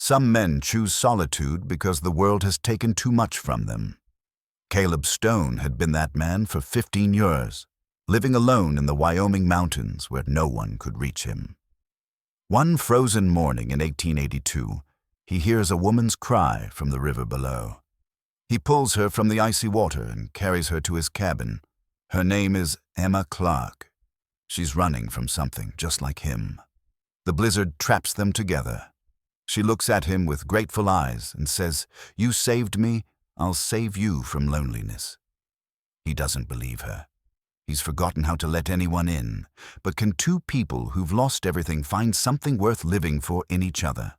Some men choose solitude because the world has taken too much from them. Caleb Stone had been that man for 15 years, living alone in the Wyoming mountains where no one could reach him. One frozen morning in 1882, he hears a woman's cry from the river below. He pulls her from the icy water and carries her to his cabin. Her name is Emma Clarke. She's running from something just like him. The blizzard traps them together. She looks at him with grateful eyes and says, "You saved me, I'll save you from loneliness." He doesn't believe her. He's forgotten how to let anyone in. But can two people who've lost everything find something worth living for in each other?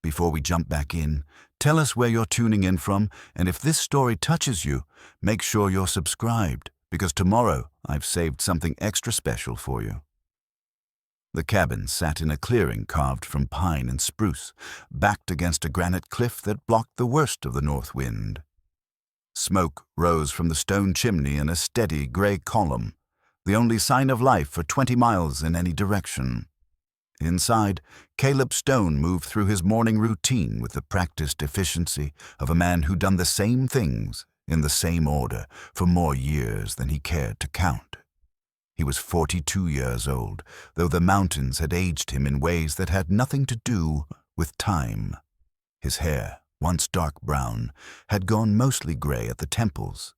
Before we jump back in, tell us where you're tuning in from, and if this story touches you, make sure you're subscribed, because tomorrow I've saved something extra special for you. The cabin sat in a clearing carved from pine and spruce, backed against a granite cliff that blocked the worst of the north wind. Smoke rose from the stone chimney in a steady gray column, the only sign of life for 20 miles in any direction. Inside, Caleb Stone moved through his morning routine with the practiced efficiency of a man who'd done the same things in the same order for more years than he cared to count. He was 42 years old, though the mountains had aged him in ways that had nothing to do with time. His hair, once dark brown, had gone mostly gray at the temples.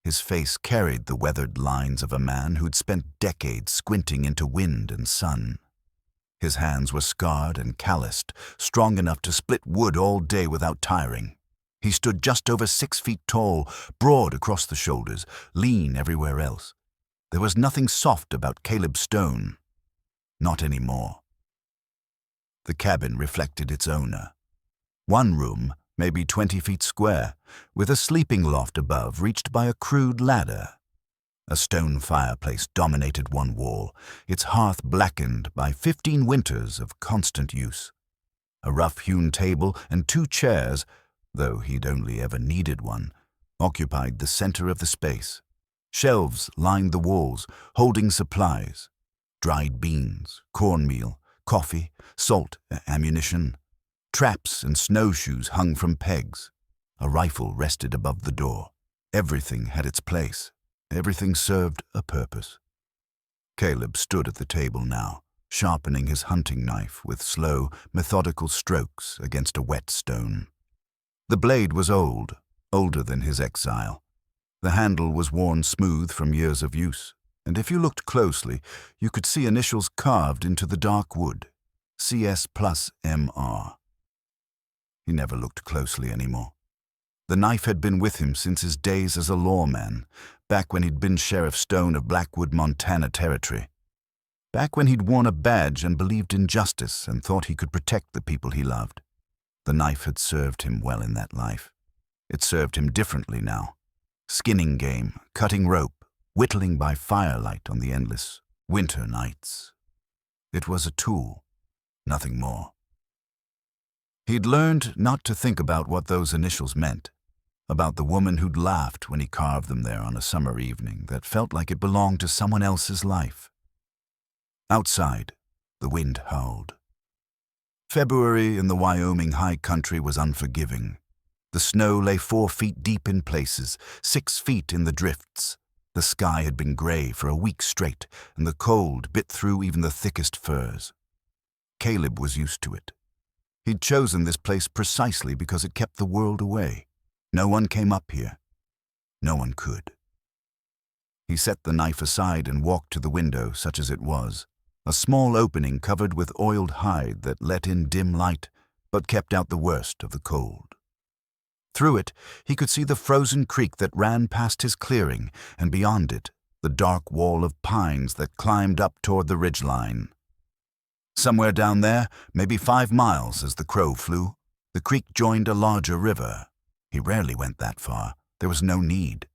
His face carried the weathered lines of a man who'd spent decades squinting into wind and sun. His hands were scarred and calloused, strong enough to split wood all day without tiring. He stood just over 6 feet tall, broad across the shoulders, lean everywhere else. There was nothing soft about Caleb Stone. Not anymore. The cabin reflected its owner. One room, maybe 20 feet square, with a sleeping loft above reached by a crude ladder. A stone fireplace dominated one wall, its hearth blackened by 15 winters of constant use. A rough-hewn table and 2 chairs, though he'd only ever needed one, occupied the center of the space. Shelves lined the walls, holding supplies: dried beans, cornmeal, coffee, salt, ammunition. Traps and snowshoes hung from pegs. A rifle rested above the door. Everything had its place. Everything served a purpose. Caleb stood at the table now, sharpening his hunting knife with slow, methodical strokes against a wet stone. The blade was old, older than his exile. The handle was worn smooth from years of use, and if you looked closely, you could see initials carved into the dark wood: CS plus MR. He never looked closely anymore. The knife had been with him since his days as a lawman, back when he'd been Sheriff Stone of Blackwood, Montana Territory. Back when he'd worn a badge and believed in justice and thought he could protect the people he loved. The knife had served him well in that life. It served him differently now. Skinning game, cutting rope, whittling by firelight on the endless winter nights. It was a tool, nothing more. He'd learned not to think about what those initials meant, about the woman who'd laughed when he carved them there on a summer evening that felt like it belonged to someone else's life. Outside, the wind howled. February in the Wyoming high country was unforgiving. The snow lay 4 feet deep in places, 6 feet in the drifts. The sky had been gray for a week straight, and the cold bit through even the thickest furs. Caleb was used to it. He'd chosen this place precisely because it kept the world away. No one came up here. No one could. He set the knife aside and walked to the window, such as it was, a small opening covered with oiled hide that let in dim light, but kept out the worst of the cold. Through it, he could see the frozen creek that ran past his clearing, and beyond it, the dark wall of pines that climbed up toward the ridgeline. Somewhere down there, maybe 5 miles as the crow flew, the creek joined a larger river. He rarely went that far. There was no need.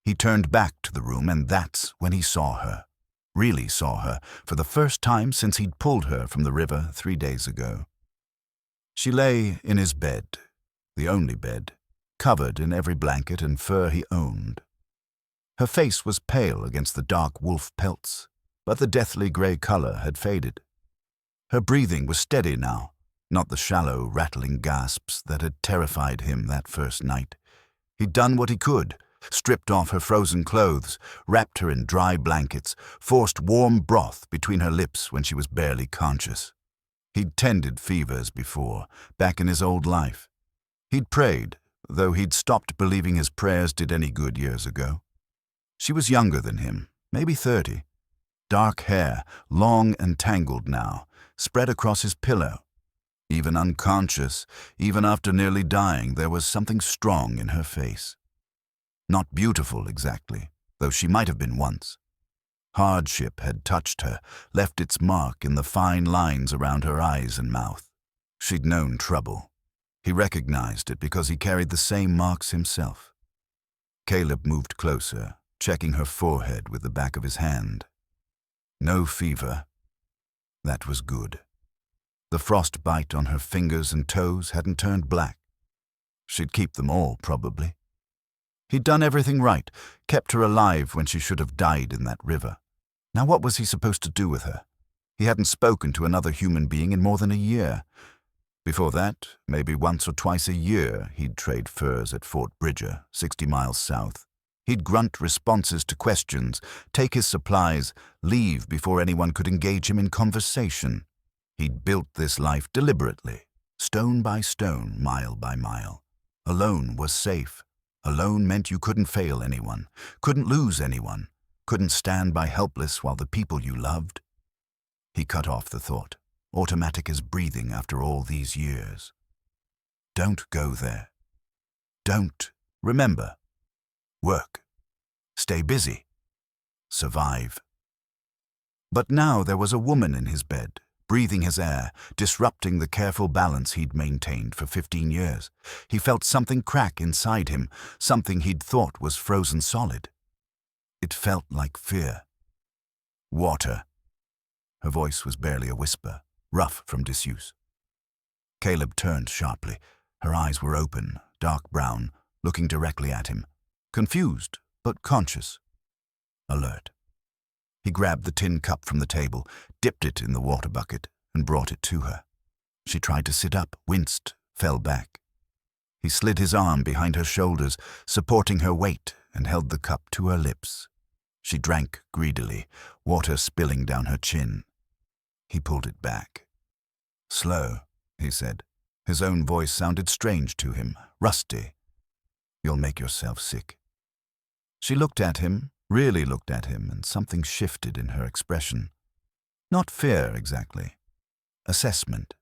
He turned back to the room, and that's when he saw her. Really saw her, for the first time since he'd pulled her from the river 3 days ago. She lay in his bed, the only bed, covered in every blanket and fur he owned. Her face was pale against the dark wolf pelts, but the deathly gray color had faded. Her breathing was steady now, not the shallow, rattling gasps that had terrified him that first night. He'd done what he could, stripped off her frozen clothes, wrapped her in dry blankets, forced warm broth between her lips when she was barely conscious. He'd tended fevers before, back in his old life. He'd prayed, though he'd stopped believing his prayers did any good years ago. She was younger than him, maybe 30. Dark hair, long and tangled now, spread across his pillow. Even unconscious, even after nearly dying, there was something strong in her face. Not beautiful exactly, though she might have been once. Hardship had touched her, left its mark in the fine lines around her eyes and mouth. She'd known trouble. He recognized it because he carried the same marks himself. Caleb moved closer, checking her forehead with the back of his hand. No fever. That was good. The frostbite on her fingers and toes hadn't turned black. She'd keep them all, probably. He'd done everything right, kept her alive when she should have died in that river. Now what was he supposed to do with her? He hadn't spoken to another human being in more than a year. Before that, maybe once or twice a year, he'd trade furs at Fort Bridger, 60 miles south. He'd grunt responses to questions, take his supplies, leave before anyone could engage him in conversation. He'd built this life deliberately, stone by stone, mile by mile. Alone was safe. Alone meant you couldn't fail anyone, couldn't lose anyone, couldn't stand by helpless while the people you loved. He cut off the thought, automatic as breathing after all these years. Don't go there. Don't. Remember. Work. Stay busy. Survive. But now there was a woman in his bed, breathing his air, disrupting the careful balance he'd maintained for 15 years. He felt something crack inside him, something he'd thought was frozen solid. It felt like fear. Water. Her voice was barely a whisper, rough from disuse. Caleb turned sharply. Her eyes were open, dark brown, looking directly at him. Confused, but conscious. Alert. He grabbed the tin cup from the table, dipped it in the water bucket, and brought it to her. She tried to sit up, winced, fell back. He slid his arm behind her shoulders, supporting her weight, and held the cup to her lips. She drank greedily, water spilling down her chin. He pulled it back. Slow, he said. His own voice sounded strange to him, rusty. You'll make yourself sick. She looked at him, really looked at him, and something shifted in her expression. Not fear, exactly. Assessment.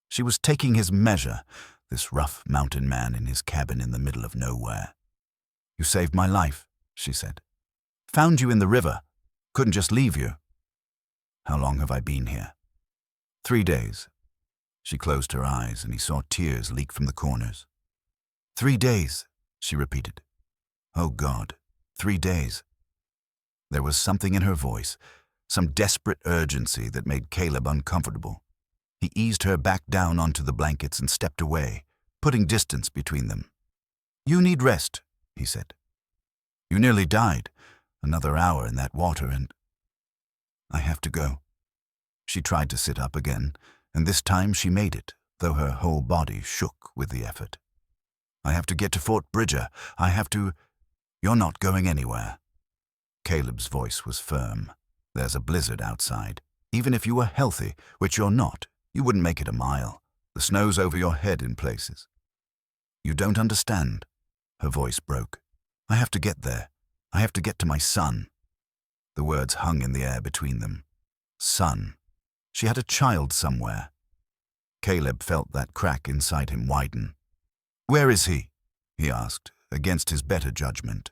She was taking his measure, this rough mountain man in his cabin in the middle of nowhere. You saved my life, she said. Found you in the river. Couldn't just leave you. How long have I been here? 3 days. She closed her eyes, and he saw tears leak from the corners. 3 days, she repeated. Oh God, 3 days. There was something in her voice, some desperate urgency that made Caleb uncomfortable. He eased her back down onto the blankets and stepped away, putting distance between them. You need rest, he said. You nearly died. Another hour in that water and... I have to go. She tried to sit up again, and this time she made it, though her whole body shook with the effort. I have to get to Fort Bridger. I have to... You're not going anywhere. Caleb's voice was firm. There's a blizzard outside. Even if you were healthy, which you're not, you wouldn't make it a mile. The snow's over your head in places. You don't understand. Her voice broke. I have to get there. I have to get to my son. The words hung in the air between them. Son. She had a child somewhere. Caleb felt that crack inside him widen. Where is he? He asked, against his better judgment.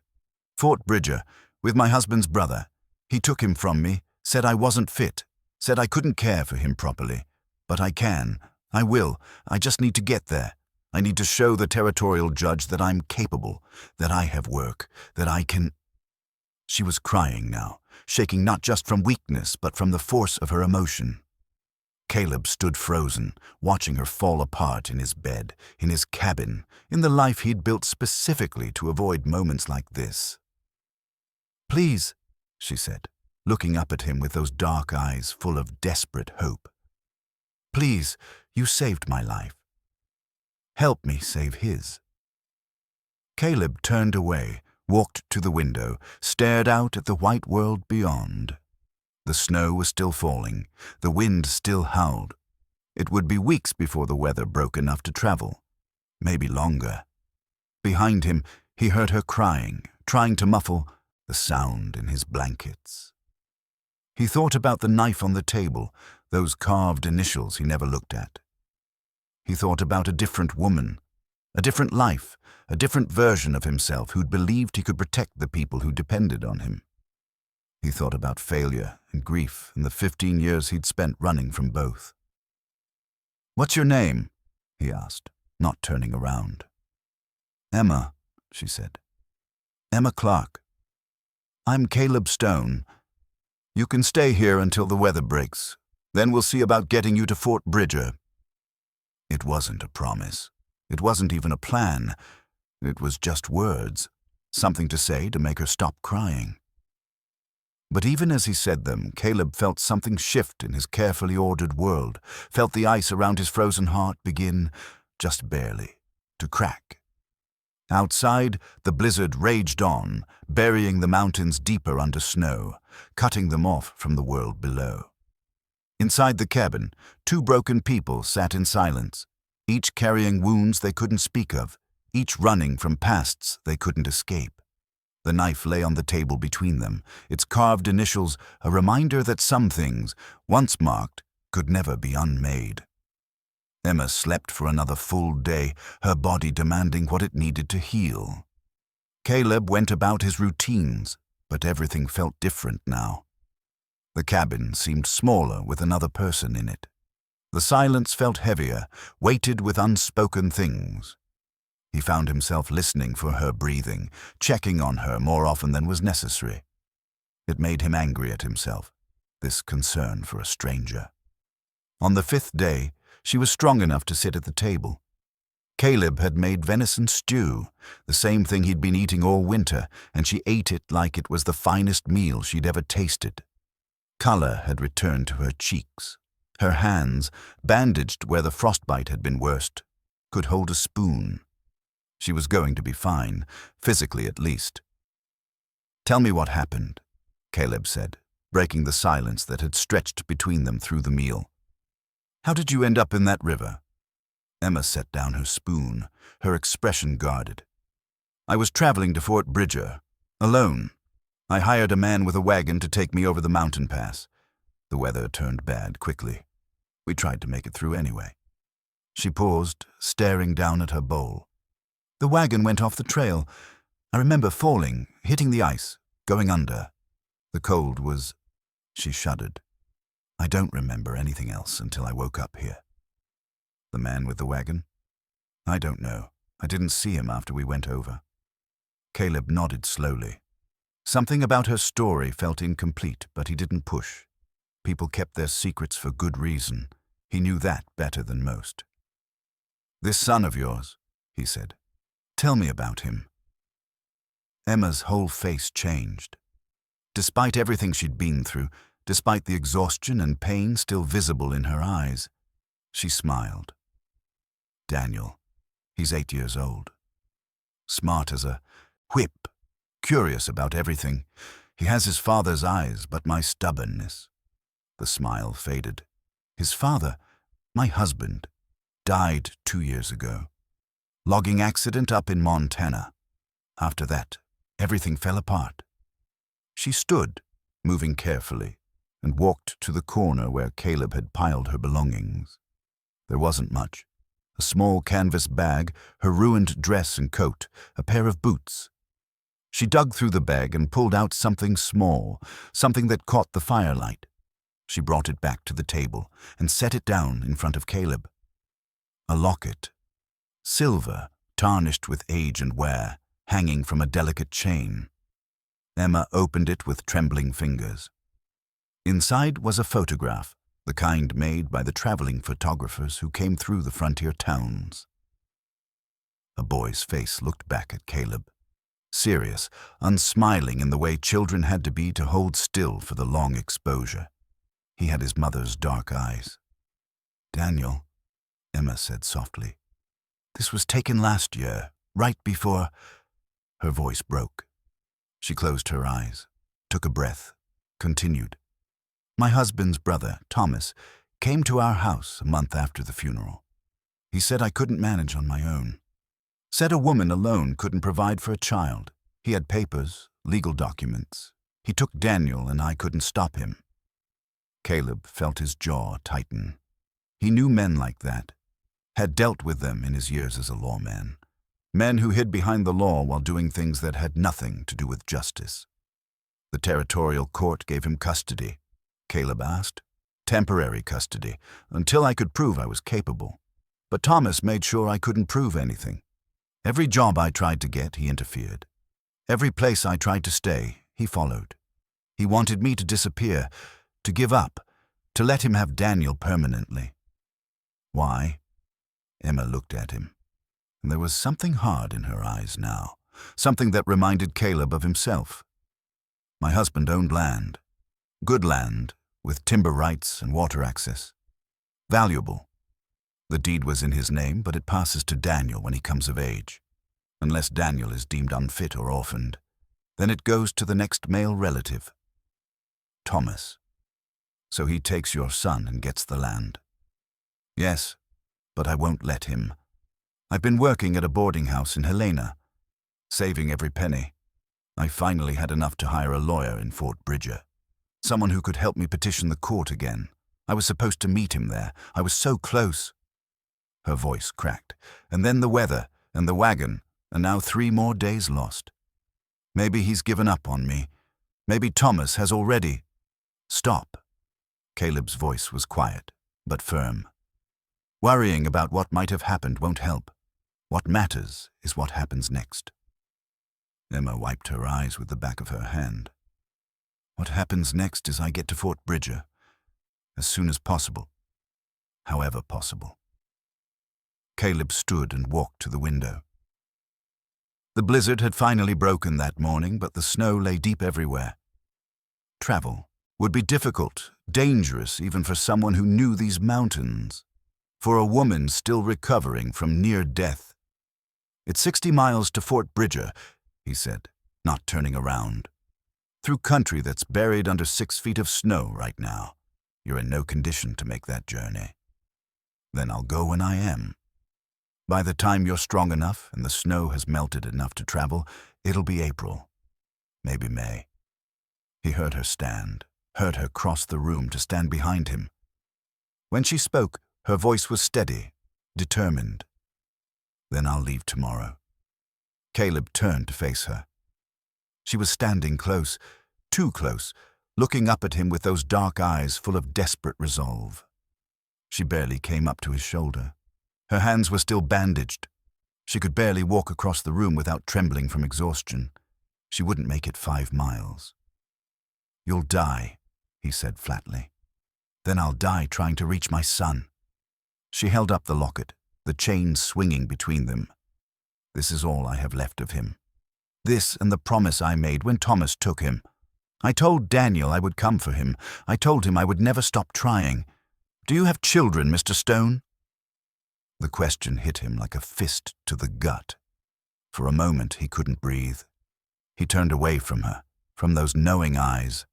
Fort Bridger, with my husband's brother. He took him from me, said I wasn't fit, said I couldn't care for him properly. But I can. I will. I just need to get there. I need to show the territorial judge that I'm capable, that I have work, that I can... She was crying now, shaking not just from weakness, but from the force of her emotion. Caleb stood frozen, watching her fall apart in his bed, in his cabin, in the life he'd built specifically to avoid moments like this. Please, she said, looking up at him with those dark eyes full of desperate hope. Please, You saved my life. Help me save his." Caleb turned away, walked to the window, stared out at the white world beyond. The snow was still falling, the wind still howled. It would be weeks before the weather broke enough to travel, maybe longer. Behind him, he heard her crying, trying to muffle the sound in his blankets. He thought about the knife on the table, those carved initials he never looked at. He thought about a different woman, a different life, a different version of himself who'd believed he could protect the people who depended on him. He thought about failure and grief and the 15 years he'd spent running from both. "What's your name?" he asked, not turning around. "Emma," she said. "Emma Clarke. I'm Caleb Stone. You can stay here until the weather breaks. Then we'll see about getting you to Fort Bridger." It wasn't a promise. It wasn't even a plan. It was just words, something to say to make her stop crying. But even as he said them, Caleb felt something shift in his carefully ordered world, felt the ice around his frozen heart begin, just barely, to crack. Outside, the blizzard raged on, burying the mountains deeper under snow, cutting them off from the world below. Inside the cabin, 2 broken people sat in silence, each carrying wounds they couldn't speak of, each running from pasts they couldn't escape. The knife lay on the table between them, its carved initials a reminder that some things, once marked, could never be unmade. Emma slept for another full day, her body demanding what it needed to heal. Caleb went about his routines, but everything felt different now. The cabin seemed smaller with another person in it. The silence felt heavier, weighted with unspoken things. He found himself listening for her breathing, checking on her more often than was necessary. It made him angry at himself, this concern for a stranger. On the 5th day, she was strong enough to sit at the table. Caleb had made venison stew, the same thing he'd been eating all winter, and she ate it like it was the finest meal she'd ever tasted. Color had returned to her cheeks. Her hands, bandaged where the frostbite had been worst, could hold a spoon. She was going to be fine, physically at least. "Tell me what happened," Caleb said, breaking the silence that had stretched between them through the meal. "How did you end up in that river?" Emma set down her spoon, her expression guarded. "I was traveling to Fort Bridger, alone. I hired a man with a wagon to take me over the mountain pass. The weather turned bad quickly. We tried to make it through anyway." She paused, staring down at her bowl. "The wagon went off the trail. I remember falling, hitting the ice, going under. The cold was—" She shuddered. "I don't remember anything else until I woke up here." "The man with the wagon?" "I don't know. I didn't see him after we went over." Caleb nodded slowly. Something about her story felt incomplete, but he didn't push. People kept their secrets for good reason. He knew that better than most. "This son of yours," he said. "Tell me about him." Emma's whole face changed. Despite everything she'd been through, despite the exhaustion and pain still visible in her eyes, she smiled. "Daniel. He's 8 years old. Smart as a whip, curious about everything. He has his father's eyes, but my stubbornness." The smile faded. "His father, my husband, died 2 years ago. Logging accident up in Montana. After that, everything fell apart." She stood, moving carefully, and walked to the corner where Caleb had piled her belongings. There wasn't much. A small canvas bag, her ruined dress and coat, a pair of boots. She dug through the bag and pulled out something small, something that caught the firelight. She brought it back to the table and set it down in front of Caleb. A locket. Silver, tarnished with age and wear, hanging from a delicate chain. Emma opened it with trembling fingers. Inside was a photograph, the kind made by the traveling photographers who came through the frontier towns. A boy's face looked back at Caleb, serious, unsmiling in the way children had to be to hold still for the long exposure. He had his mother's dark eyes. "Daniel," Emma said softly. This was taken last year, right before... Her voice broke. She closed her eyes, took a breath, continued. My husband's brother, Thomas, came to our house a month after the funeral. He said I couldn't manage on my own. Said a woman alone couldn't provide for a child. He had papers, legal documents. He took Daniel and I couldn't stop him. Caleb felt his jaw tighten. He knew men like that, had dealt with them in his years as a lawman. Men who hid behind the law while doing things that had nothing to do with justice. The territorial court gave him custody. Caleb asked. Temporary custody, until I could prove I was capable. But Thomas made sure I couldn't prove anything. Every job I tried to get, he interfered. Every place I tried to stay, he followed. He wanted me to disappear, to give up, to let him have Daniel permanently. Why? Emma looked at him. And there was something hard in her eyes now, something that reminded Caleb of himself. My husband owned land. Good land, with timber rights and water access. Valuable. The deed was in his name, but it passes to Daniel when he comes of age. Unless Daniel is deemed unfit or orphaned, then it goes to the next male relative. Thomas. So he takes your son and gets the land. Yes, but I won't let him. I've been working at a boarding house in Helena, saving every penny. I finally had enough to hire a lawyer in Fort Bridger. Someone who could help me petition the court again. I was supposed to meet him there. I was so close. Her voice cracked. And then the weather, and the wagon, and now 3 more days lost. Maybe he's given up on me. Maybe Thomas has already. Stop. Caleb's voice was quiet, but firm. Worrying about what might have happened won't help. What matters is what happens next. Emma wiped her eyes with the back of her hand. What happens next is I get to Fort Bridger, as soon as possible, however possible. Caleb stood and walked to the window. The blizzard had finally broken that morning, but the snow lay deep everywhere. Travel would be difficult, dangerous even for someone who knew these mountains, for a woman still recovering from near death. It's 60 miles to Fort Bridger, he said, not turning around. Through country that's buried under 6 feet of snow right now. You're in no condition to make that journey. Then I'll go when I am. By the time you're strong enough and the snow has melted enough to travel, it'll be April, maybe May. He heard her stand, heard her cross the room to stand behind him. When she spoke, her voice was steady, determined. Then I'll leave tomorrow. Caleb turned to face her. She was standing close, too close, looking up at him with those dark eyes full of desperate resolve. She barely came up to his shoulder. Her hands were still bandaged. She could barely walk across the room without trembling from exhaustion. She wouldn't make it 5 miles. You'll die, he said flatly. Then I'll die trying to reach my son. She held up the locket, the chain swinging between them. This is all I have left of him. This and the promise I made when Thomas took him. I told Daniel I would come for him. I told him I would never stop trying. Do you have children, Mr. Stone? The question hit him like a fist to the gut. For a moment he couldn't breathe. He turned away from her, from those knowing eyes.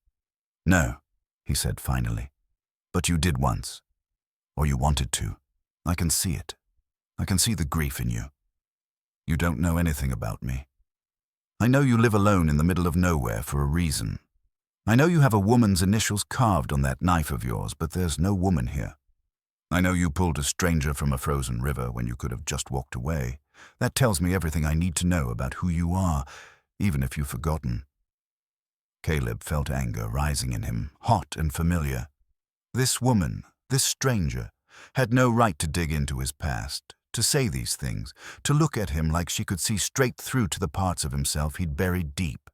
No, he said finally. But you did once. Or you wanted to. I can see it. I can see the grief in you. You don't know anything about me. I know you live alone in the middle of nowhere for a reason. I know you have a woman's initials carved on that knife of yours, but there's no woman here. I know you pulled a stranger from a frozen river when you could have just walked away. That tells me everything I need to know about who you are, even if you've forgotten. Caleb felt anger rising in him, hot and familiar. This woman, this stranger, had no right to dig into his past, to say these things, to look at him like she could see straight through to the parts of himself he'd buried deep.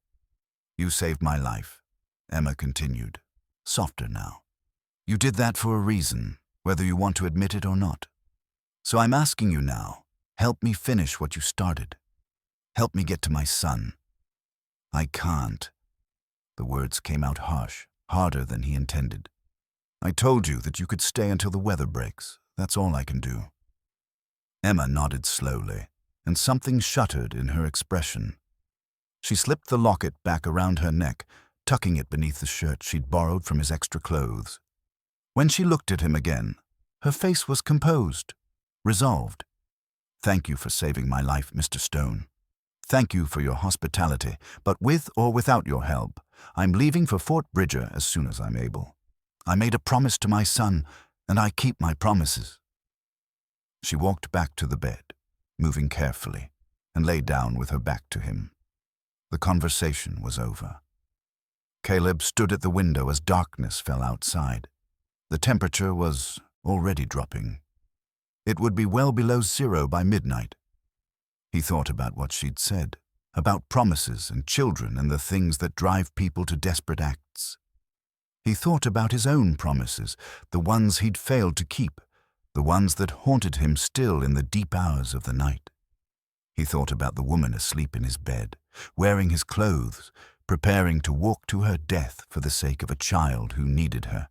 You saved my life, Emma continued, softer now. You did that for a reason, whether you want to admit it or not. So I'm asking you now, help me finish what you started. Help me get to my son. I can't. The words came out harsh, harder than he intended. I told you that you could stay until the weather breaks. That's all I can do. Emma nodded slowly, and something shuddered in her expression. She slipped the locket back around her neck, tucking it beneath the shirt she'd borrowed from his extra clothes. When she looked at him again, her face was composed, resolved. "Thank you for saving my life, Mr. Stone. Thank you for your hospitality, but with or without your help, I'm leaving for Fort Bridger as soon as I'm able. I made a promise to my son, and I keep my promises." She walked back to the bed, moving carefully, and lay down with her back to him. The conversation was over. Caleb stood at the window as darkness fell outside. The temperature was already dropping. It would be well below zero by midnight. He thought about what she'd said, about promises and children and the things that drive people to desperate acts. He thought about his own promises, the ones he'd failed to keep, the ones that haunted him still in the deep hours of the night. He thought about the woman asleep in his bed, wearing his clothes, preparing to walk to her death for the sake of a child who needed her.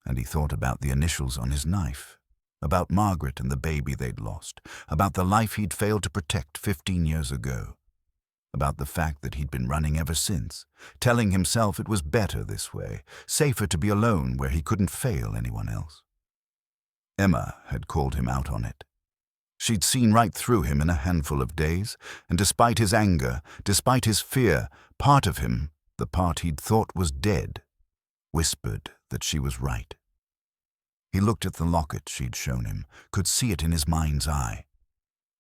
And he thought about the initials on his knife, about Margaret and the baby they'd lost, about the life he'd failed to protect 15 years ago, about the fact that he'd been running ever since, telling himself it was better this way, safer to be alone where he couldn't fail anyone else. Emma had called him out on it. She'd seen right through him in a handful of days, and despite his anger, despite his fear, part of him, the part he'd thought was dead, whispered that she was right. He looked at the locket she'd shown him, could see it in his mind's eye.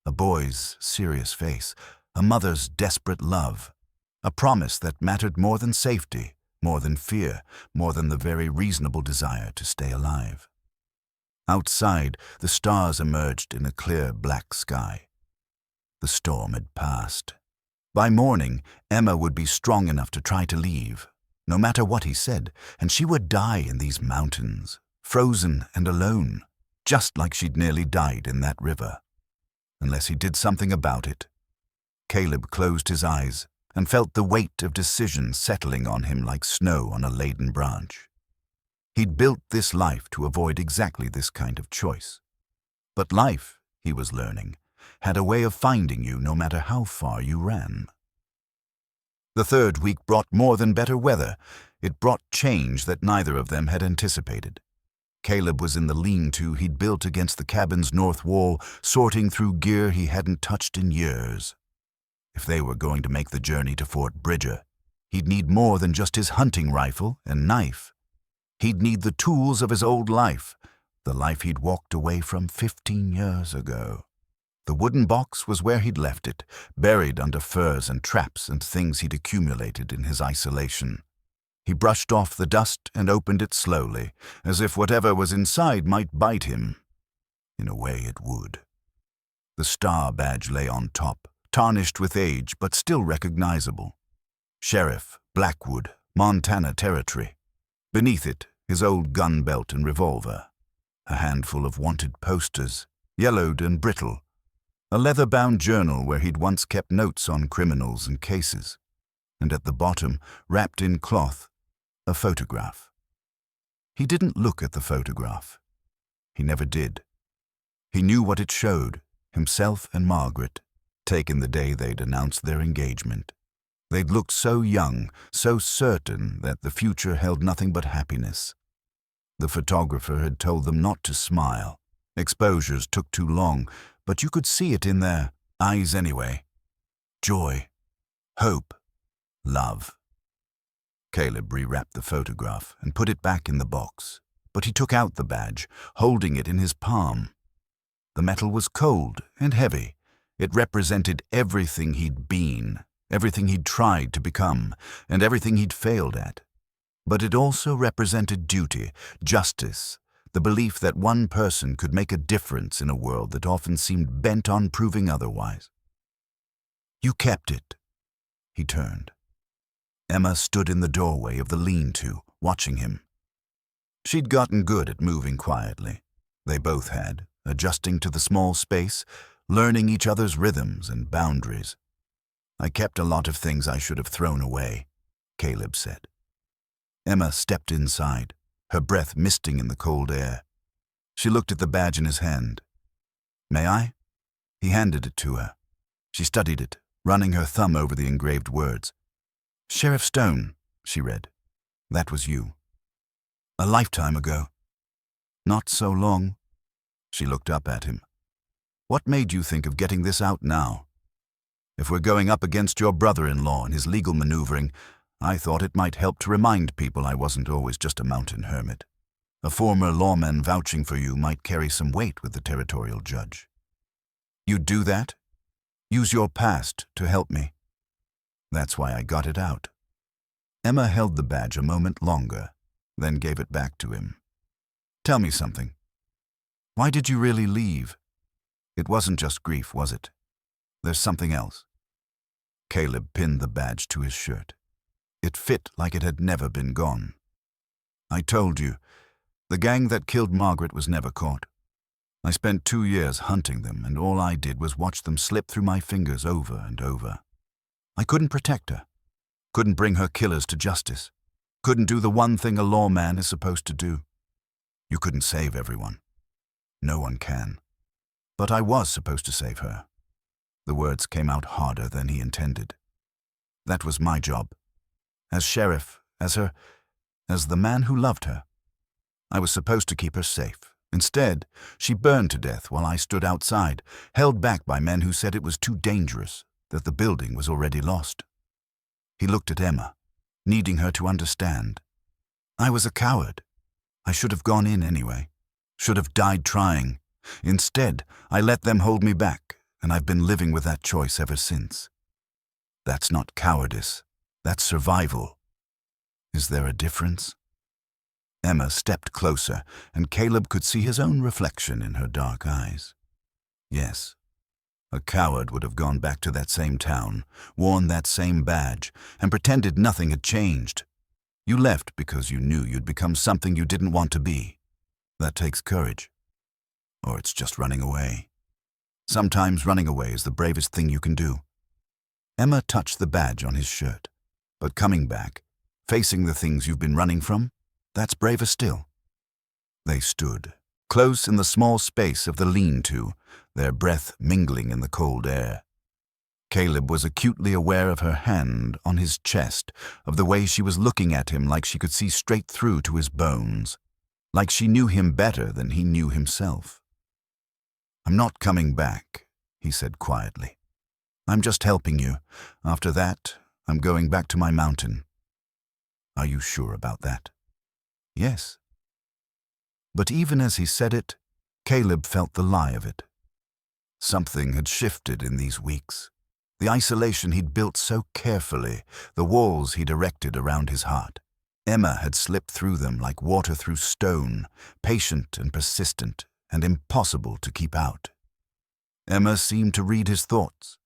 A boy's serious face, a mother's desperate love, a promise that mattered more than safety, more than fear, more than the very reasonable desire to stay alive. Outside, the stars emerged in a clear black sky. The storm had passed. By morning, Emma would be strong enough to try to leave, no matter what he said, and she would die in these mountains, frozen and alone, just like she'd nearly died in that river. Unless he did something about it. Caleb closed his eyes and felt the weight of decision settling on him like snow on a laden branch. He'd built this life to avoid exactly this kind of choice. But life, he was learning, had a way of finding you no matter how far you ran. The third week brought more than better weather. It brought change that neither of them had anticipated. Caleb was in the lean-to he'd built against the cabin's north wall, sorting through gear he hadn't touched in years. If they were going to make the journey to Fort Bridger, he'd need more than just his hunting rifle and knife. He'd need the tools of his old life, the life he'd walked away from 15 years ago. The wooden box was where he'd left it, buried under furs and traps and things he'd accumulated in his isolation. He brushed off the dust and opened it slowly, as if whatever was inside might bite him. In a way it would. The star badge lay on top, tarnished with age but still recognizable. Sheriff, Blackwood, Montana Territory. Beneath it, his old gun belt and revolver. A handful of wanted posters, yellowed and brittle. A leather-bound journal where he'd once kept notes on criminals and cases. And at the bottom, wrapped in cloth, a photograph. He didn't look at the photograph. He never did. He knew what it showed, himself and Margaret, taken the day they'd announced their engagement. They'd looked so young, so certain that the future held nothing but happiness. The photographer had told them not to smile. Exposures took too long, but you could see it in their eyes anyway. Joy, hope, love. Caleb rewrapped the photograph and put it back in the box, but he took out the badge, holding it in his palm. The metal was cold and heavy. It represented everything he'd been, everything he'd tried to become, and everything he'd failed at. But it also represented duty, justice, the belief that one person could make a difference in a world that often seemed bent on proving otherwise. "You kept it." He turned. Emma stood in the doorway of the lean-to, watching him. She'd gotten good at moving quietly. They both had, adjusting to the small space, learning each other's rhythms and boundaries. "I kept a lot of things I should have thrown away," Caleb said. Emma stepped inside, her breath misting in the cold air. She looked at the badge in his hand. "May I?" He handed it to her. She studied it, running her thumb over the engraved words. "Sheriff Stone," she read. "That was you. A lifetime ago." "Not so long." She looked up at him. "What made you think of getting this out now? If we're going up against your brother-in-law and his legal maneuvering, I thought it might help to remind people I wasn't always just a mountain hermit. A former lawman vouching for you might carry some weight with the territorial judge. You'd do that? Use your past to help me. That's why I got it out." Emma held the badge a moment longer, then gave it back to him. "Tell me something. Why did you really leave? It wasn't just grief, was it? There's something else." Caleb pinned the badge to his shirt. It fit like it had never been gone. "I told you, the gang that killed Margaret was never caught. I spent 2 years hunting them, and all I did was watch them slip through my fingers over and over. I couldn't protect her, couldn't bring her killers to justice, couldn't do the one thing a lawman is supposed to do. You couldn't save everyone. No one can. But I was supposed to save her." The words came out harder than he intended. "That was my job. As sheriff, as the man who loved her. I was supposed to keep her safe. Instead, she burned to death while I stood outside, held back by men who said it was too dangerous, that the building was already lost." He looked at Emma, needing her to understand. "I was a coward. I should have gone in anyway. Should have died trying. Instead, I let them hold me back, and I've been living with that choice ever since. That's not cowardice. That's survival. Is there a difference?" Emma stepped closer, and Caleb could see his own reflection in her dark eyes. Yes, a coward would have gone back to that same town, worn that same badge, and pretended nothing had changed. You left because you knew you'd become something you didn't want to be. That takes courage. Or it's just running away. Sometimes running away is the bravest thing you can do. Emma touched the badge on his shirt. But coming back, facing the things you've been running from, that's braver still. They stood, close in the small space of the lean-to, their breath mingling in the cold air. Caleb was acutely aware of her hand on his chest, of the way she was looking at him like she could see straight through to his bones, like she knew him better than he knew himself. "I'm not coming back," he said quietly. "I'm just helping you. After that, I'm going back to my mountain." "Are you sure about that?" "Yes." But even as he said it, Caleb felt the lie of it. Something had shifted in these weeks. The isolation he'd built so carefully, the walls he'd erected around his heart. Emma had slipped through them like water through stone, patient and persistent, and impossible to keep out. Emma seemed to read his thoughts.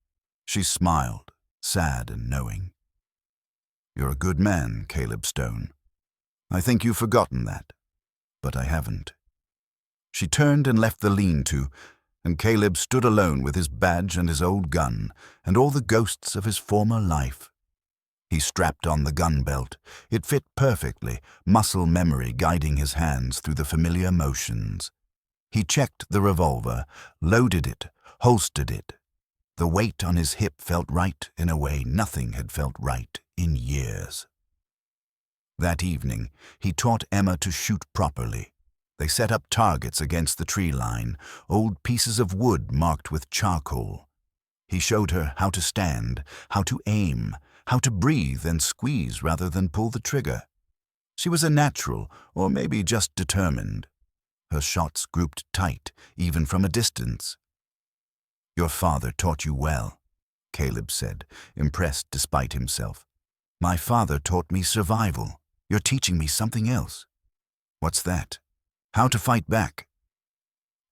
She smiled, sad and knowing. "You're a good man, Caleb Stone. I think you've forgotten that, but I haven't." She turned and left the lean-to, and Caleb stood alone with his badge and his old gun, and all the ghosts of his former life. He strapped on the gun belt. It fit perfectly, muscle memory guiding his hands through the familiar motions. He checked the revolver, loaded it, holstered it. The weight on his hip felt right in a way nothing had felt right in years. That evening, he taught Emma to shoot properly. They set up targets against the tree line, old pieces of wood marked with charcoal. He showed her how to stand, how to aim, how to breathe and squeeze rather than pull the trigger. She was a natural, or maybe just determined. Her shots grouped tight, even from a distance. "Your father taught you well," Caleb said, impressed despite himself. "My father taught me survival. You're teaching me something else." "What's that?" "How to fight back."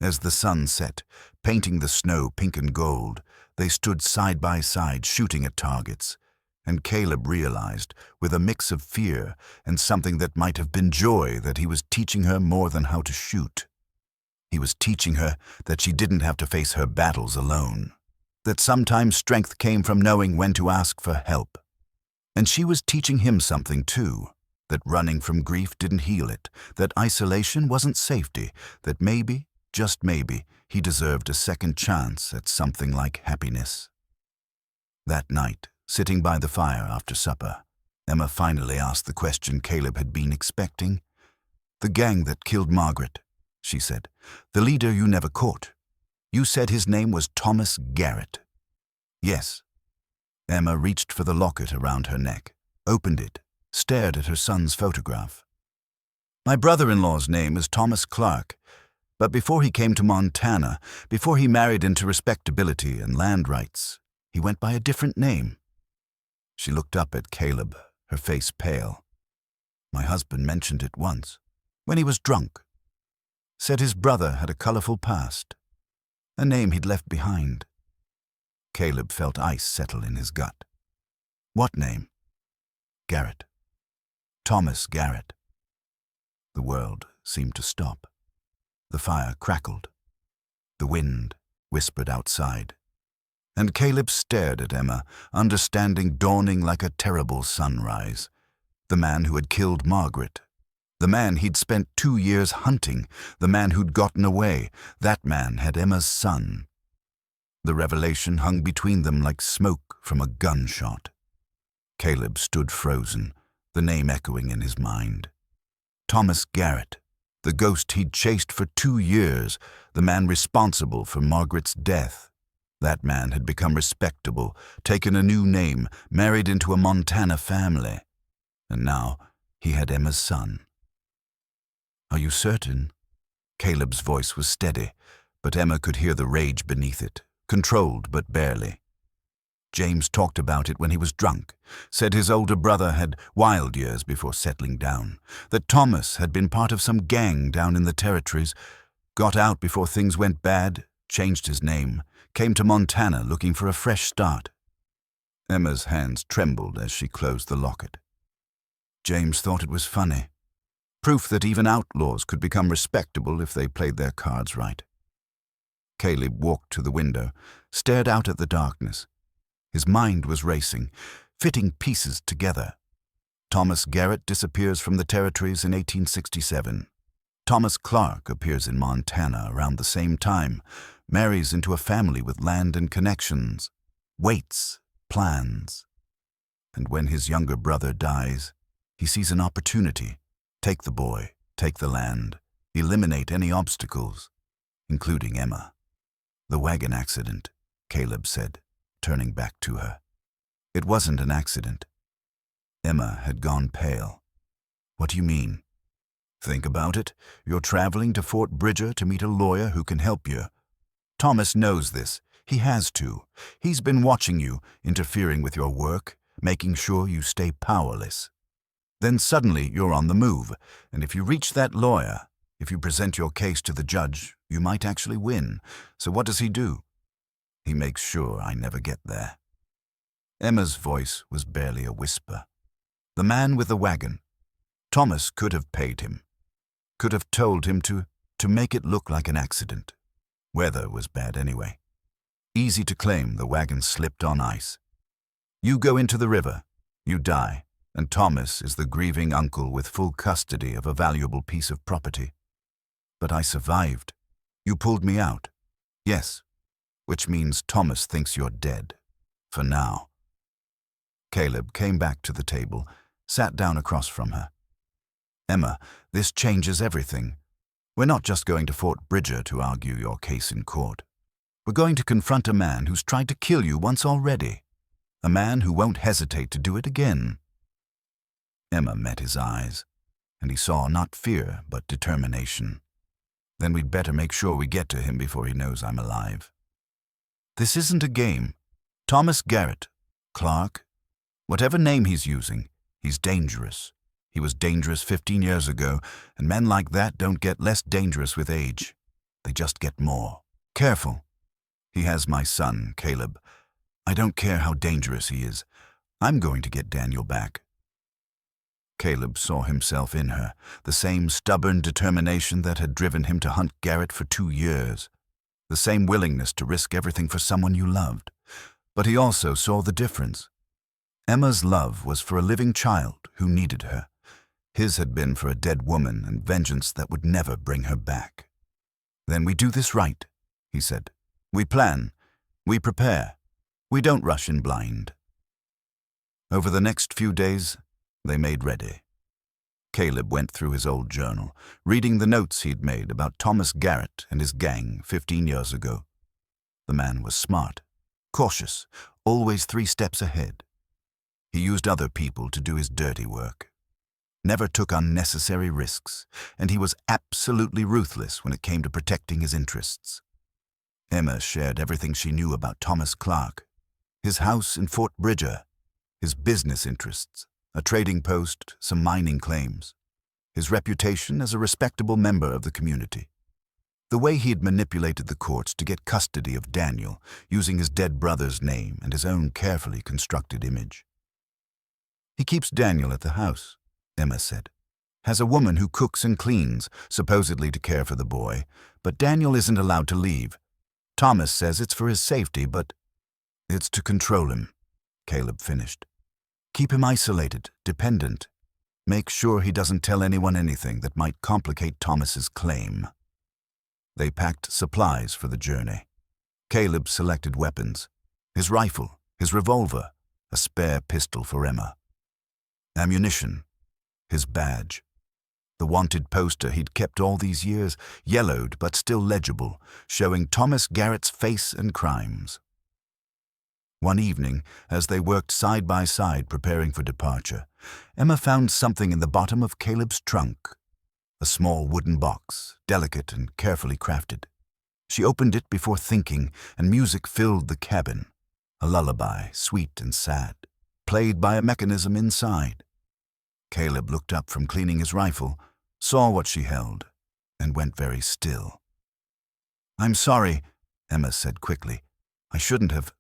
As the sun set, painting the snow pink and gold, they stood side by side shooting at targets, and Caleb realized, with a mix of fear and something that might have been joy, that he was teaching her more than how to shoot. He was teaching her that she didn't have to face her battles alone, that sometimes strength came from knowing when to ask for help. And she was teaching him something too, that running from grief didn't heal it, that isolation wasn't safety, that maybe, just maybe, he deserved a second chance at something like happiness. That night, sitting by the fire after supper, Emma finally asked the question Caleb had been expecting. "The gang that killed Margaret," she said. "The leader you never caught. You said his name was Thomas Garrett." "Yes." Emma reached for the locket around her neck, opened it, stared at her son's photograph. "My brother-in-law's name is Thomas Clarke, but before he came to Montana, before he married into respectability and land rights, he went by a different name." She looked up at Caleb, her face pale. "My husband mentioned it once, when he was drunk. Said his brother had a colorful past, a name he'd left behind." Caleb felt ice settle in his gut. "What name?" "Garrett. Thomas Garrett." The world seemed to stop. The fire crackled. The wind whispered outside. And Caleb stared at Emma, understanding dawning like a terrible sunrise. The man who had killed Margaret. The man he'd spent 2 years hunting. The man who'd gotten away. That man had Emma's son. The revelation hung between them like smoke from a gunshot. Caleb stood frozen, the name echoing in his mind. Thomas Garrett, the ghost he'd chased for 2 years, the man responsible for Margaret's death. That man had become respectable, taken a new name, married into a Montana family. And now he had Emma's son. "Are you certain?" Caleb's voice was steady, but Emma could hear the rage beneath it, controlled but barely. "James talked about it when he was drunk, said his older brother had wild years before settling down, that Thomas had been part of some gang down in the territories, got out before things went bad, changed his name, came to Montana looking for a fresh start." Emma's hands trembled as she closed the locket. James thought it was funny. Proof that even outlaws could become respectable if they played their cards right. Caleb walked to the window, stared out at the darkness. His mind was racing, fitting pieces together. Thomas Garrett disappears from the territories in 1867. Thomas Clarke appears in Montana around the same time, marries into a family with land and connections, waits, plans. And when his younger brother dies, he sees an opportunity. Take the boy, take the land, eliminate any obstacles, including Emma. "The wagon accident," Caleb said, turning back to her. "It wasn't an accident." Emma had gone pale. "What do you mean?" "Think about it. You're traveling to Fort Bridger to meet a lawyer who can help you. Thomas knows this. He has to. He's been watching you, interfering with your work, making sure you stay powerless. Then suddenly you're on the move, and if you reach that lawyer, if you present your case to the judge, you might actually win. So what does he do? He makes sure I never get there." Emma's voice was barely a whisper. "The man with the wagon. Thomas could have paid him. Could have told him to make it look like an accident. Weather was bad anyway. Easy to claim the wagon slipped on ice. You go into the river, you die, and Thomas is the grieving uncle with full custody of a valuable piece of property. But I survived. You pulled me out. Yes, which means Thomas thinks you're dead. For now." Caleb came back to the table, sat down across from her. "Emma, this changes everything. We're not just going to Fort Bridger to argue your case in court. We're going to confront a man who's tried to kill you once already. A man who won't hesitate to do it again." Emma met his eyes, and he saw not fear but determination. "Then we'd better make sure we get to him before he knows I'm alive. This isn't a game. Thomas Garrett, Clarke, whatever name he's using, he's dangerous. He was dangerous 15 years ago, and men like that don't get less dangerous with age. They just get more. Careful. He has my son, Caleb. I don't care how dangerous he is. I'm going to get Daniel back." Caleb saw himself in her, the same stubborn determination that had driven him to hunt Garrett for 2 years, the same willingness to risk everything for someone you loved. But he also saw the difference. Emma's love was for a living child who needed her. His had been for a dead woman and vengeance that would never bring her back. "Then we do this right," he said. "We plan. We prepare. We don't rush in blind." Over the next few days, they made ready. Caleb went through his old journal, reading the notes he'd made about Thomas Garrett and his gang 15 years ago. The man was smart, cautious, always 3 steps ahead. He used other people to do his dirty work, never took unnecessary risks, and he was absolutely ruthless when it came to protecting his interests. Emma shared everything she knew about Thomas Clarke, his house in Fort Bridger, his business interests, a trading post, some mining claims, his reputation as a respectable member of the community, the way he had manipulated the courts to get custody of Daniel using his dead brother's name and his own carefully constructed image. "He keeps Daniel at the house," Emma said. "Has a woman who cooks and cleans, supposedly to care for the boy, but Daniel isn't allowed to leave. Thomas says it's for his safety, but it's to control him," Caleb finished. "Keep him isolated, dependent. Make sure he doesn't tell anyone anything that might complicate Thomas's claim." They packed supplies for the journey. Caleb selected weapons: his rifle, his revolver, a spare pistol for Emma. Ammunition, his badge, the wanted poster he'd kept all these years, yellowed but still legible, showing Thomas Garrett's face and crimes. One evening, as they worked side by side preparing for departure, Emma found something in the bottom of Caleb's trunk, a small wooden box, delicate and carefully crafted. She opened it before thinking, and music filled the cabin, a lullaby, sweet and sad, played by a mechanism inside. Caleb looked up from cleaning his rifle, saw what she held, and went very still. "I'm sorry," Emma said quickly. "I shouldn't have."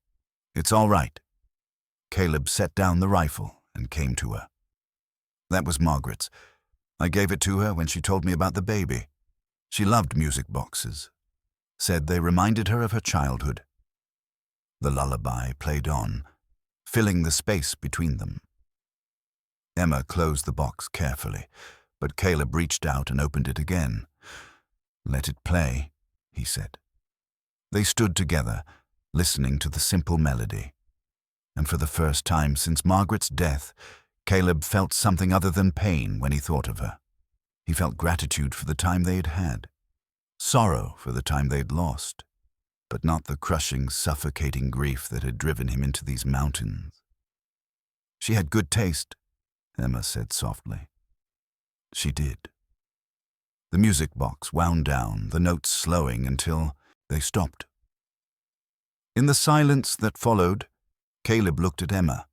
"It's all right." Caleb set down the rifle and came to her. "That was Margaret's. I gave it to her when she told me about the baby. She loved music boxes. Said they reminded her of her childhood." The lullaby played on, filling the space between them. Emma closed the box carefully, but Caleb reached out and opened it again. "Let it play," he said. They stood together, listening to the simple melody. And for the first time since Margaret's death, Caleb felt something other than pain when he thought of her. He felt gratitude for the time they had had, sorrow for the time they'd lost, but not the crushing, suffocating grief that had driven him into these mountains. "She had good taste," Emma said softly. She did. The music box wound down, the notes slowing until they stopped. In the silence that followed, Caleb looked at Emma,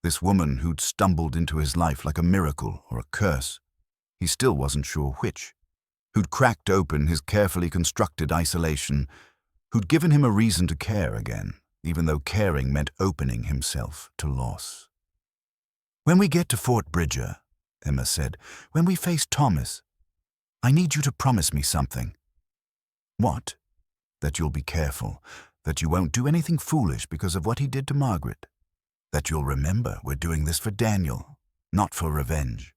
this woman who'd stumbled into his life like a miracle or a curse. He still wasn't sure which. Who'd cracked open his carefully constructed isolation, who'd given him a reason to care again, even though caring meant opening himself to loss. "When we get to Fort Bridger," Emma said, "when we face Thomas, I need you to promise me something." "What?" "That you'll be careful, that you won't do anything foolish because of what he did to Margaret, that you'll remember we're doing this for Daniel, not for revenge."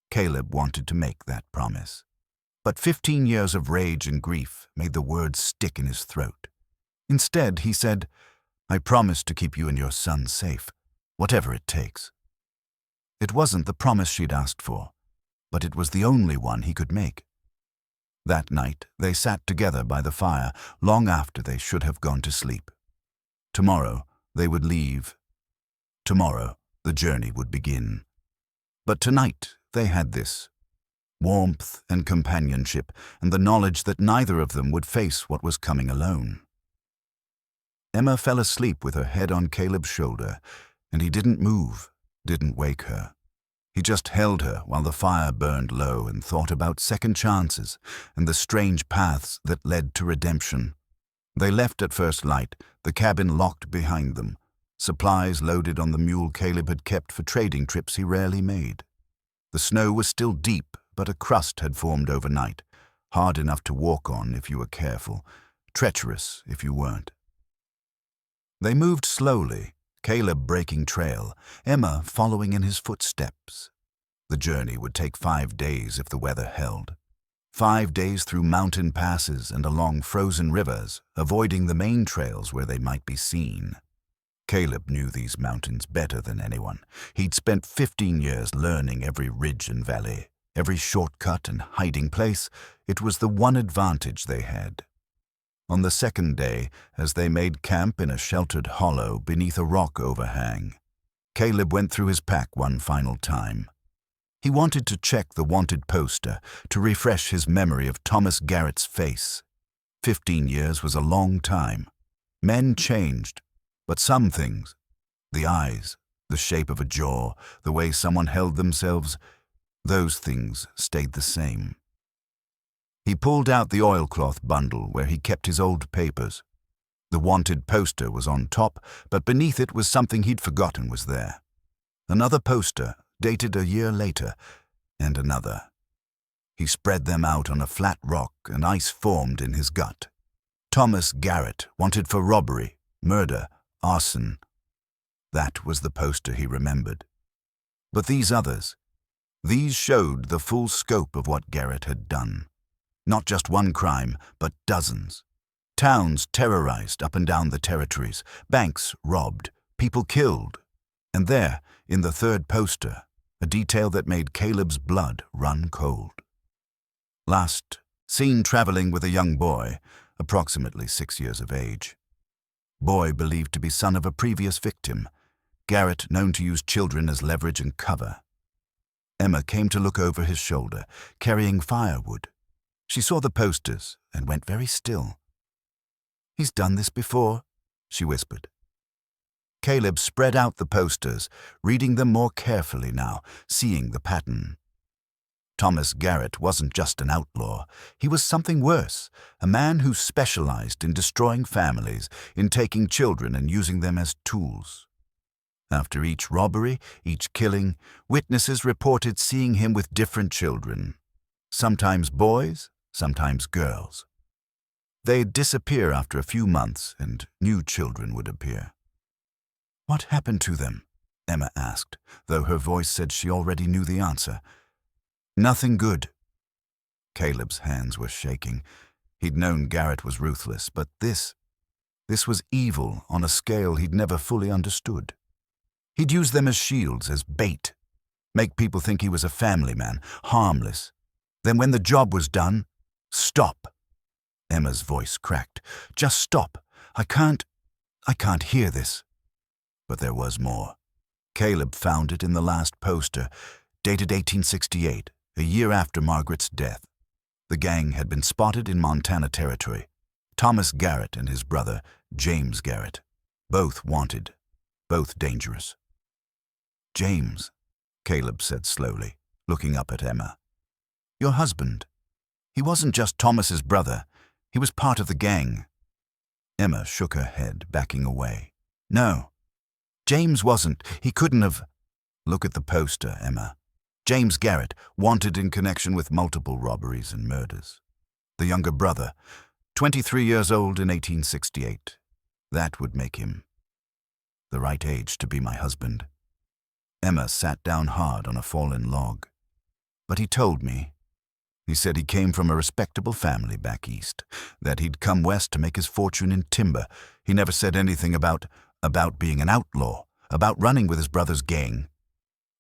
Caleb wanted to make that promise, but 15 years of rage and grief made the words stick in his throat. Instead, he said, "I promise to keep you and your son safe, whatever it takes." It wasn't the promise she'd asked for, but it was the only one he could make. That night, they sat together by the fire long after they should have gone to sleep. Tomorrow, they would leave. Tomorrow, the journey would begin. But tonight, they had this: warmth and companionship, and the knowledge that neither of them would face what was coming alone. Emma fell asleep with her head on Caleb's shoulder, and he didn't move, didn't wake her. He just held her while the fire burned low and thought about second chances and the strange paths that led to redemption. They left at first light, the cabin locked behind them, supplies loaded on the mule Caleb had kept for trading trips he rarely made. The snow was still deep, but a crust had formed overnight, hard enough to walk on if you were careful, treacherous if you weren't. They moved slowly, Caleb breaking trail, Emma following in his footsteps. The journey would take 5 days if the weather held. 5 days through mountain passes and along frozen rivers, avoiding the main trails where they might be seen. Caleb knew these mountains better than anyone. He'd spent 15 years learning every ridge and valley, every shortcut and hiding place. It was the one advantage they had. On the second day, as they made camp in a sheltered hollow beneath a rock overhang, Caleb went through his pack one final time. He wanted to check the wanted poster to refresh his memory of Thomas Garrett's face. 15 years was a long time. Men changed, but some things, the eyes, the shape of a jaw, the way someone held themselves, those things stayed the same. He pulled out the oilcloth bundle where he kept his old papers. The wanted poster was on top, but beneath it was something he'd forgotten was there. Another poster, dated a year later, and another. He spread them out on a flat rock, and ice formed in his gut. Thomas Garrett, wanted for robbery, murder, arson. That was the poster he remembered. But these others, these showed the full scope of what Garrett had done. Not just one crime, but dozens. Towns terrorized up and down the territories, banks robbed, people killed. And there, in the third poster, a detail that made Caleb's blood run cold. Last, seen traveling with a young boy, approximately 6 years of age. Boy believed to be son of a previous victim, Garrett known to use children as leverage and cover. Emma came to look over his shoulder, carrying firewood. She saw the posters and went very still. "He's done this before," she whispered. Caleb spread out the posters, reading them more carefully now, seeing the pattern. Thomas Garrett wasn't just an outlaw. He was something worse, a man who specialized in destroying families, in taking children and using them as tools. After each robbery, each killing, witnesses reported seeing him with different children. Sometimes boys, sometimes girls. They'd disappear after a few months, and new children would appear. "What happened to them?" Emma asked, though her voice said she already knew the answer. "Nothing good." Caleb's hands were shaking. He'd known Garrett was ruthless, but this was evil on a scale he'd never fully understood. He'd use them as shields, as bait, make people think he was a family man, harmless. Then when the job was done, stop. Emma's voice cracked. "Just stop. I can't hear this." But there was more. Caleb found it in the last poster, dated 1868, a year after Margaret's death. The gang had been spotted in Montana Territory. Thomas Garrett and his brother, James Garrett. Both wanted, both dangerous. "James," Caleb said slowly, looking up at Emma. "Your husband. He wasn't just Thomas's brother. He was part of the gang." Emma shook her head, backing away. "No. James wasn't. He couldn't have." "Look at the poster, Emma. James Garrett, wanted in connection with multiple robberies and murders. The younger brother, 23 years old in 1868. That would make him the right age to be my husband." Emma sat down hard on a fallen log. "But he told me. He said he came from a respectable family back east, that he'd come west to make his fortune in timber. He never said anything about being an outlaw, about running with his brother's gang."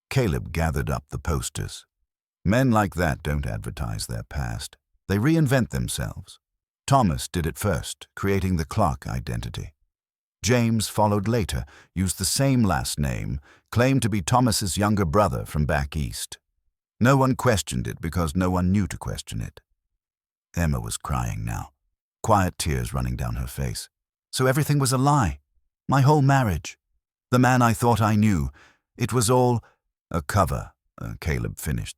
Caleb gathered up the posters. Men like that don't advertise their past. They reinvent themselves. Thomas did it first, creating the Clarke identity. James followed later, used the same last name, claimed to be Thomas's younger brother from back east. No one questioned it because no one knew to question it. Emma was crying now, quiet tears running down her face. "So everything was a lie. My whole marriage. The man I thought I knew. It was all a cover," Caleb finished.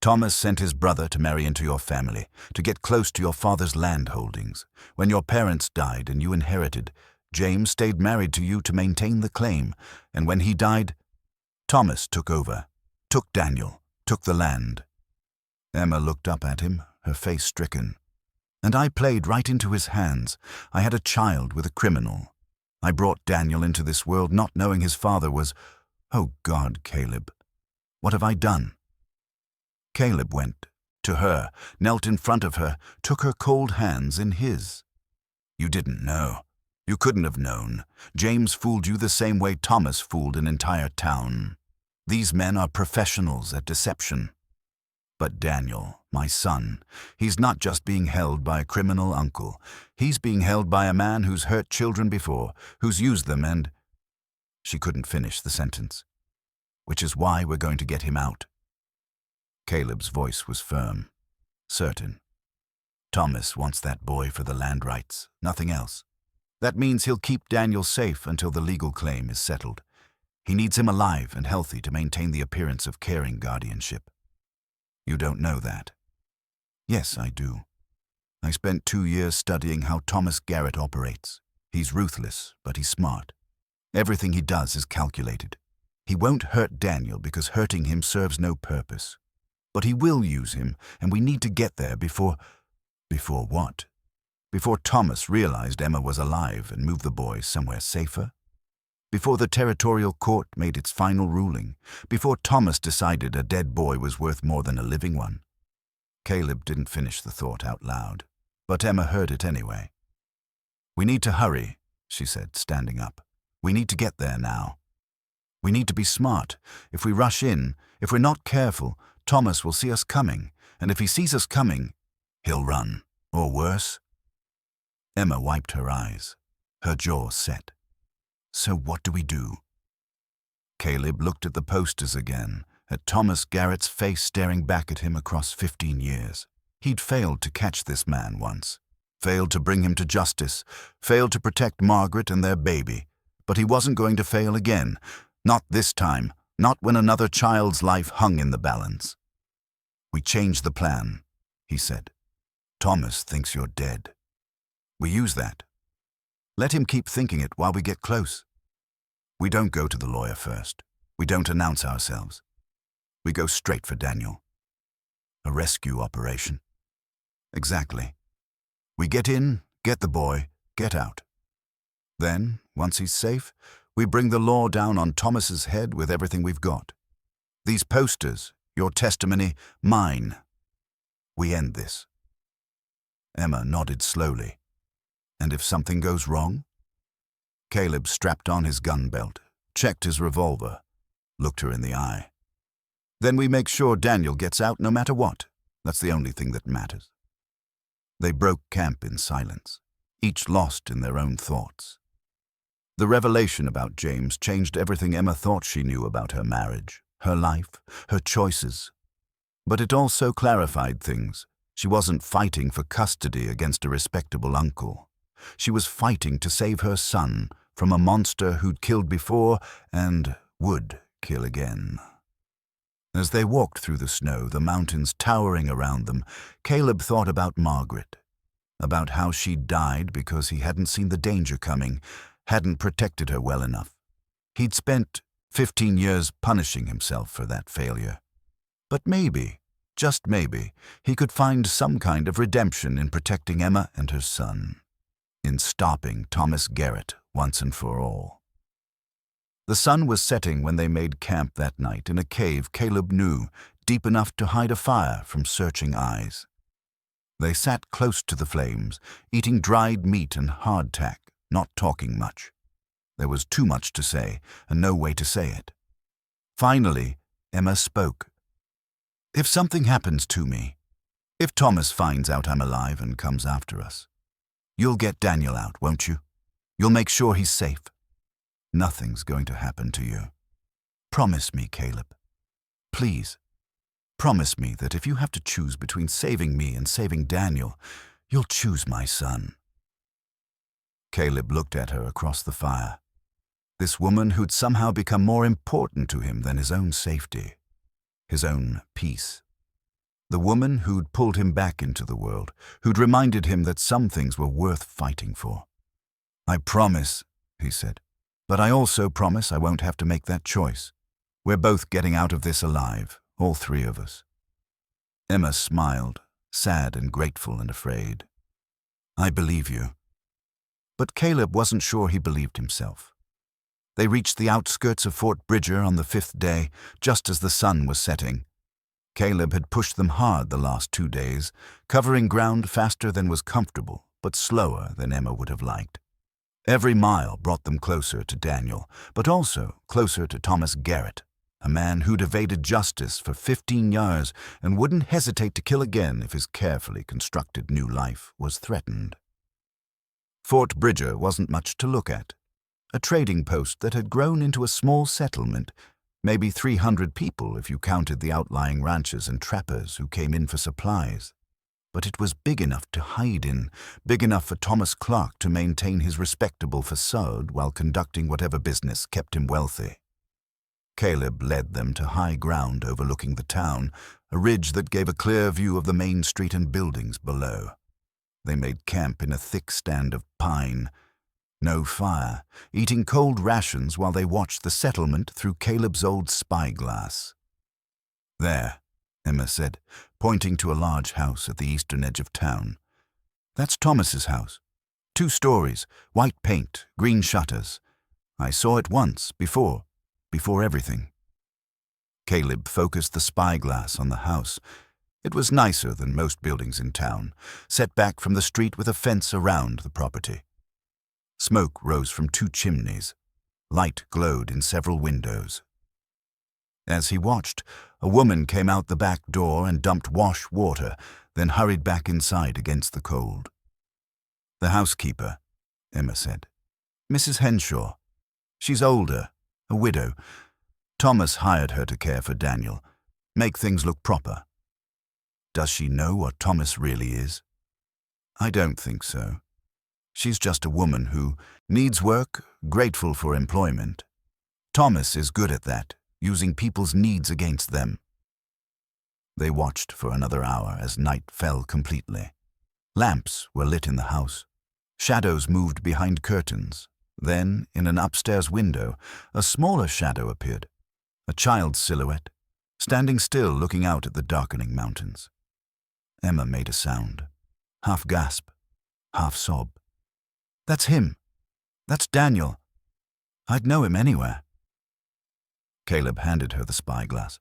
"Thomas sent his brother to marry into your family, to get close to your father's land holdings. When your parents died and you inherited, James stayed married to you to maintain the claim, and when he died, Thomas took over, took Daniel, took the land." Emma looked up at him, her face stricken. "And I played right into his hands. I had a child with a criminal. I brought Daniel into this world not knowing his father was... Oh God, Caleb, what have I done?" Caleb went, to her, knelt in front of her, took her cold hands in his. You didn't know. You couldn't have known. James fooled you the same way Thomas fooled an entire town. These men are professionals at deception. But Daniel, my son, he's not just being held by a criminal uncle. He's being held by a man who's hurt children before, who's used them and... She couldn't finish the sentence. Which is why we're going to get him out. Caleb's voice was firm, certain. Thomas wants that boy for the land rights, nothing else. That means he'll keep Daniel safe until the legal claim is settled. He needs him alive and healthy to maintain the appearance of caring guardianship. You don't know that. Yes, I do. I spent 2 years studying how Thomas Garrett operates. He's ruthless, but he's smart. Everything he does is calculated. He won't hurt Daniel because hurting him serves no purpose. But he will use him, and we need to get there before... Before what? Before Thomas realized Emma was alive and moved the boy somewhere safer? Before the territorial court made its final ruling? Before Thomas decided a dead boy was worth more than a living one? Caleb didn't finish the thought out loud, but Emma heard it anyway. We need to hurry, she said, standing up. We need to get there now. We need to be smart. If we rush in, if we're not careful, Thomas will see us coming, and if he sees us coming, he'll run, or worse. Emma wiped her eyes, her jaw set. So what do we do? Caleb looked at the posters again, at Thomas Garrett's face staring back at him across 15 years. He'd failed to catch this man once, failed to bring him to justice, failed to protect Margaret and their baby, but he wasn't going to fail again. Not this time, not when another child's life hung in the balance. We changed the plan, he said. Thomas thinks you're dead. We use that. Let him keep thinking it while we get close. We don't go to the lawyer first. We don't announce ourselves. We go straight for Daniel. A rescue operation. Exactly. We get in, get the boy, get out. Then, once he's safe, we bring the law down on Thomas's head with everything we've got. These posters, your testimony, mine. We end this. Emma nodded slowly. And if something goes wrong? Caleb strapped on his gun belt, checked his revolver, looked her in the eye. Then we make sure Daniel gets out no matter what. That's the only thing that matters. They broke camp in silence, each lost in their own thoughts. The revelation about James changed everything Emma thought she knew about her marriage, her life, her choices. But it also clarified things. She wasn't fighting for custody against a respectable uncle. She was fighting to save her son from a monster who'd killed before and would kill again. As they walked through the snow, the mountains towering around them, Caleb thought about Margaret, about how she'd died because he hadn't seen the danger coming, hadn't protected her well enough. He'd spent 15 years punishing himself for that failure. But maybe, just maybe, he could find some kind of redemption in protecting Emma and her son, in stopping Thomas Garrett once and for all. The sun was setting when they made camp that night in a cave Caleb knew, deep enough to hide a fire from searching eyes. They sat close to the flames, eating dried meat and hardtack, not talking much. There was too much to say, and no way to say it. Finally, Emma spoke. If something happens to me, if Thomas finds out I'm alive and comes after us, you'll get Daniel out, won't you? You'll make sure he's safe. Nothing's going to happen to you. Promise me, Caleb. Please, promise me that if you have to choose between saving me and saving Daniel, you'll choose my son. Caleb looked at her across the fire. This woman who'd somehow become more important to him than his own safety, his own peace. The woman who'd pulled him back into the world, who'd reminded him that some things were worth fighting for. I promise, he said, but I also promise I won't have to make that choice. We're both getting out of this alive, all three of us. Emma smiled, sad and grateful and afraid. I believe you. But Caleb wasn't sure he believed himself. They reached the outskirts of Fort Bridger on the 5th day, just as the sun was setting. Caleb had pushed them hard the last 2 days, covering ground faster than was comfortable, but slower than Emma would have liked. Every mile brought them closer to Daniel, but also closer to Thomas Garrett, a man who'd evaded justice for 15 years and wouldn't hesitate to kill again if his carefully constructed new life was threatened. Fort Bridger wasn't much to look at. A trading post that had grown into a small settlement, maybe 300 people if you counted the outlying ranchers and trappers who came in for supplies. But it was big enough to hide in, big enough for Thomas Clarke to maintain his respectable facade while conducting whatever business kept him wealthy. Caleb led them to high ground overlooking the town, a ridge that gave a clear view of the main street and buildings below. They made camp in a thick stand of pine. No fire, eating cold rations while they watched the settlement through Caleb's old spyglass. "There," Emma said, pointing to a large house at the eastern edge of town. "That's Thomas's house. 2 stories, white paint, green shutters. I saw it once, before everything." Caleb focused the spyglass on the house. It was nicer than most buildings in town, set back from the street with a fence around the property. Smoke rose from 2 chimneys. Light glowed in several windows. As he watched, a woman came out the back door and dumped wash water, then hurried back inside against the cold. "The housekeeper," Emma said. "Mrs. Henshaw. She's older, a widow. Thomas hired her to care for Daniel, make things look proper." "Does she know what Thomas really is?" "I don't think so. She's just a woman who needs work, grateful for employment. Thomas is good at that, using people's needs against them." They watched for another hour as night fell completely. Lamps were lit in the house. Shadows moved behind curtains. Then, in an upstairs window, a smaller shadow appeared, a child's silhouette, standing still looking out at the darkening mountains. Emma made a sound, half gasp, half sob. "That's him. That's Daniel. I'd know him anywhere." Caleb handed her the spyglass.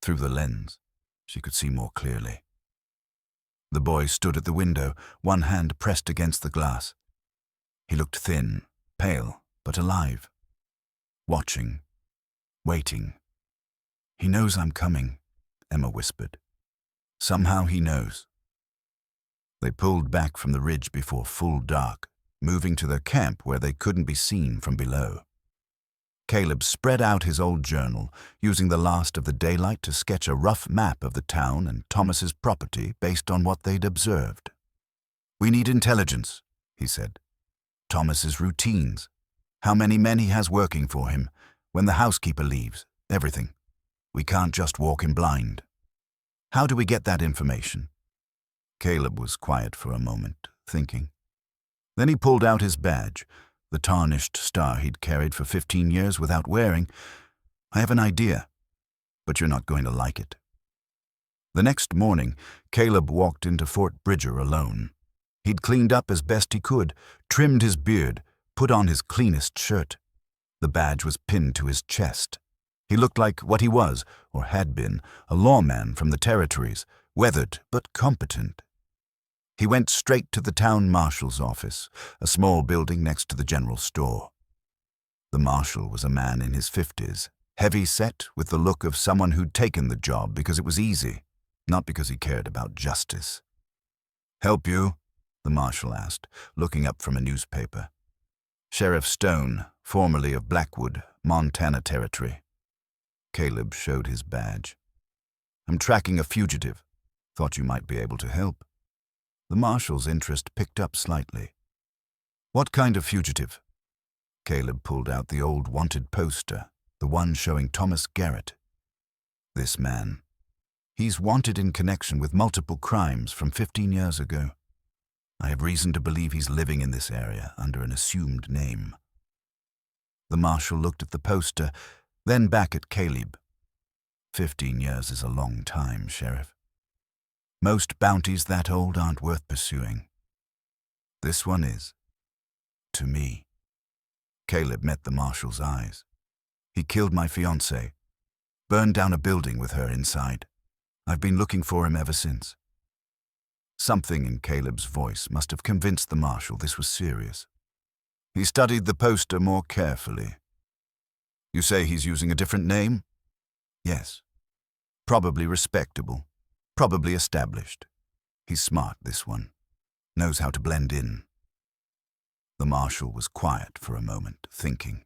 Through the lens, she could see more clearly. The boy stood at the window, one hand pressed against the glass. He looked thin, pale, but alive. Watching, waiting. "He knows I'm coming," Emma whispered. "Somehow he knows." They pulled back from the ridge before full dark, moving to their camp where they couldn't be seen from below. Caleb spread out his old journal, using the last of the daylight to sketch a rough map of the town and Thomas's property based on what they'd observed. "We need intelligence," he said. "Thomas's routines, how many men he has working for him, when the housekeeper leaves, everything. We can't just walk him blind." "How do we get that information?" Caleb was quiet for a moment, thinking. Then he pulled out his badge, the tarnished star he'd carried for 15 years without wearing. "I have an idea, but you're not going to like it." The next morning, Caleb walked into Fort Bridger alone. He'd cleaned up as best he could, trimmed his beard, put on his cleanest shirt. The badge was pinned to his chest. He looked like what he was, or had been, a lawman from the territories, weathered but competent. He went straight to the town marshal's office, a small building next to the general store. The marshal was a man in his 50s, heavy-set with the look of someone who'd taken the job because it was easy, not because he cared about justice. "Help you?" the marshal asked, looking up from a newspaper. "Sheriff Stone, formerly of Blackwood, Montana Territory." Caleb showed his badge. "I'm tracking a fugitive. Thought you might be able to help." The marshal's interest picked up slightly. "What kind of fugitive?" Caleb pulled out the old wanted poster, the one showing Thomas Garrett. "This man. He's wanted in connection with multiple crimes from 15 years ago. I have reason to believe he's living in this area under an assumed name." The marshal looked at the poster, then back at Caleb. 15 years is a long time, Sheriff. Most bounties that old aren't worth pursuing. This one is. To me." Caleb met the marshal's eyes. "He killed my fiancée, burned down a building with her inside. I've been looking for him ever since." Something in Caleb's voice must have convinced the marshal this was serious. He studied the poster more carefully. "You say he's using a different name?" "Yes. Probably respectable. Probably established. He's smart, this one. Knows how to blend in." The marshal was quiet for a moment, thinking.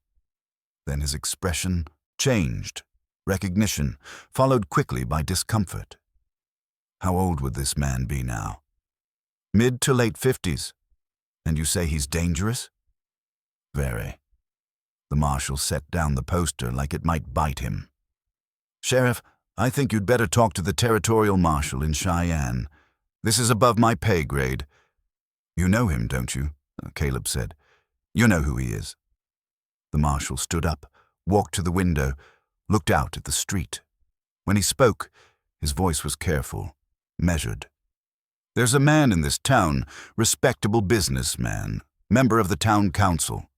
Then his expression changed. Recognition, followed quickly by discomfort. How old would this man be now? Mid to late 50s. And you say he's dangerous? Very. The marshal set down the poster like it might bite him. "Sheriff, I think you'd better talk to the territorial marshal in Cheyenne. This is above my pay grade." "You know him, don't you?" Caleb said. "You know who he is." The marshal stood up, walked to the window, looked out at the street. When he spoke, his voice was careful, measured. "There's a man in this town, respectable businessman, member of the town council.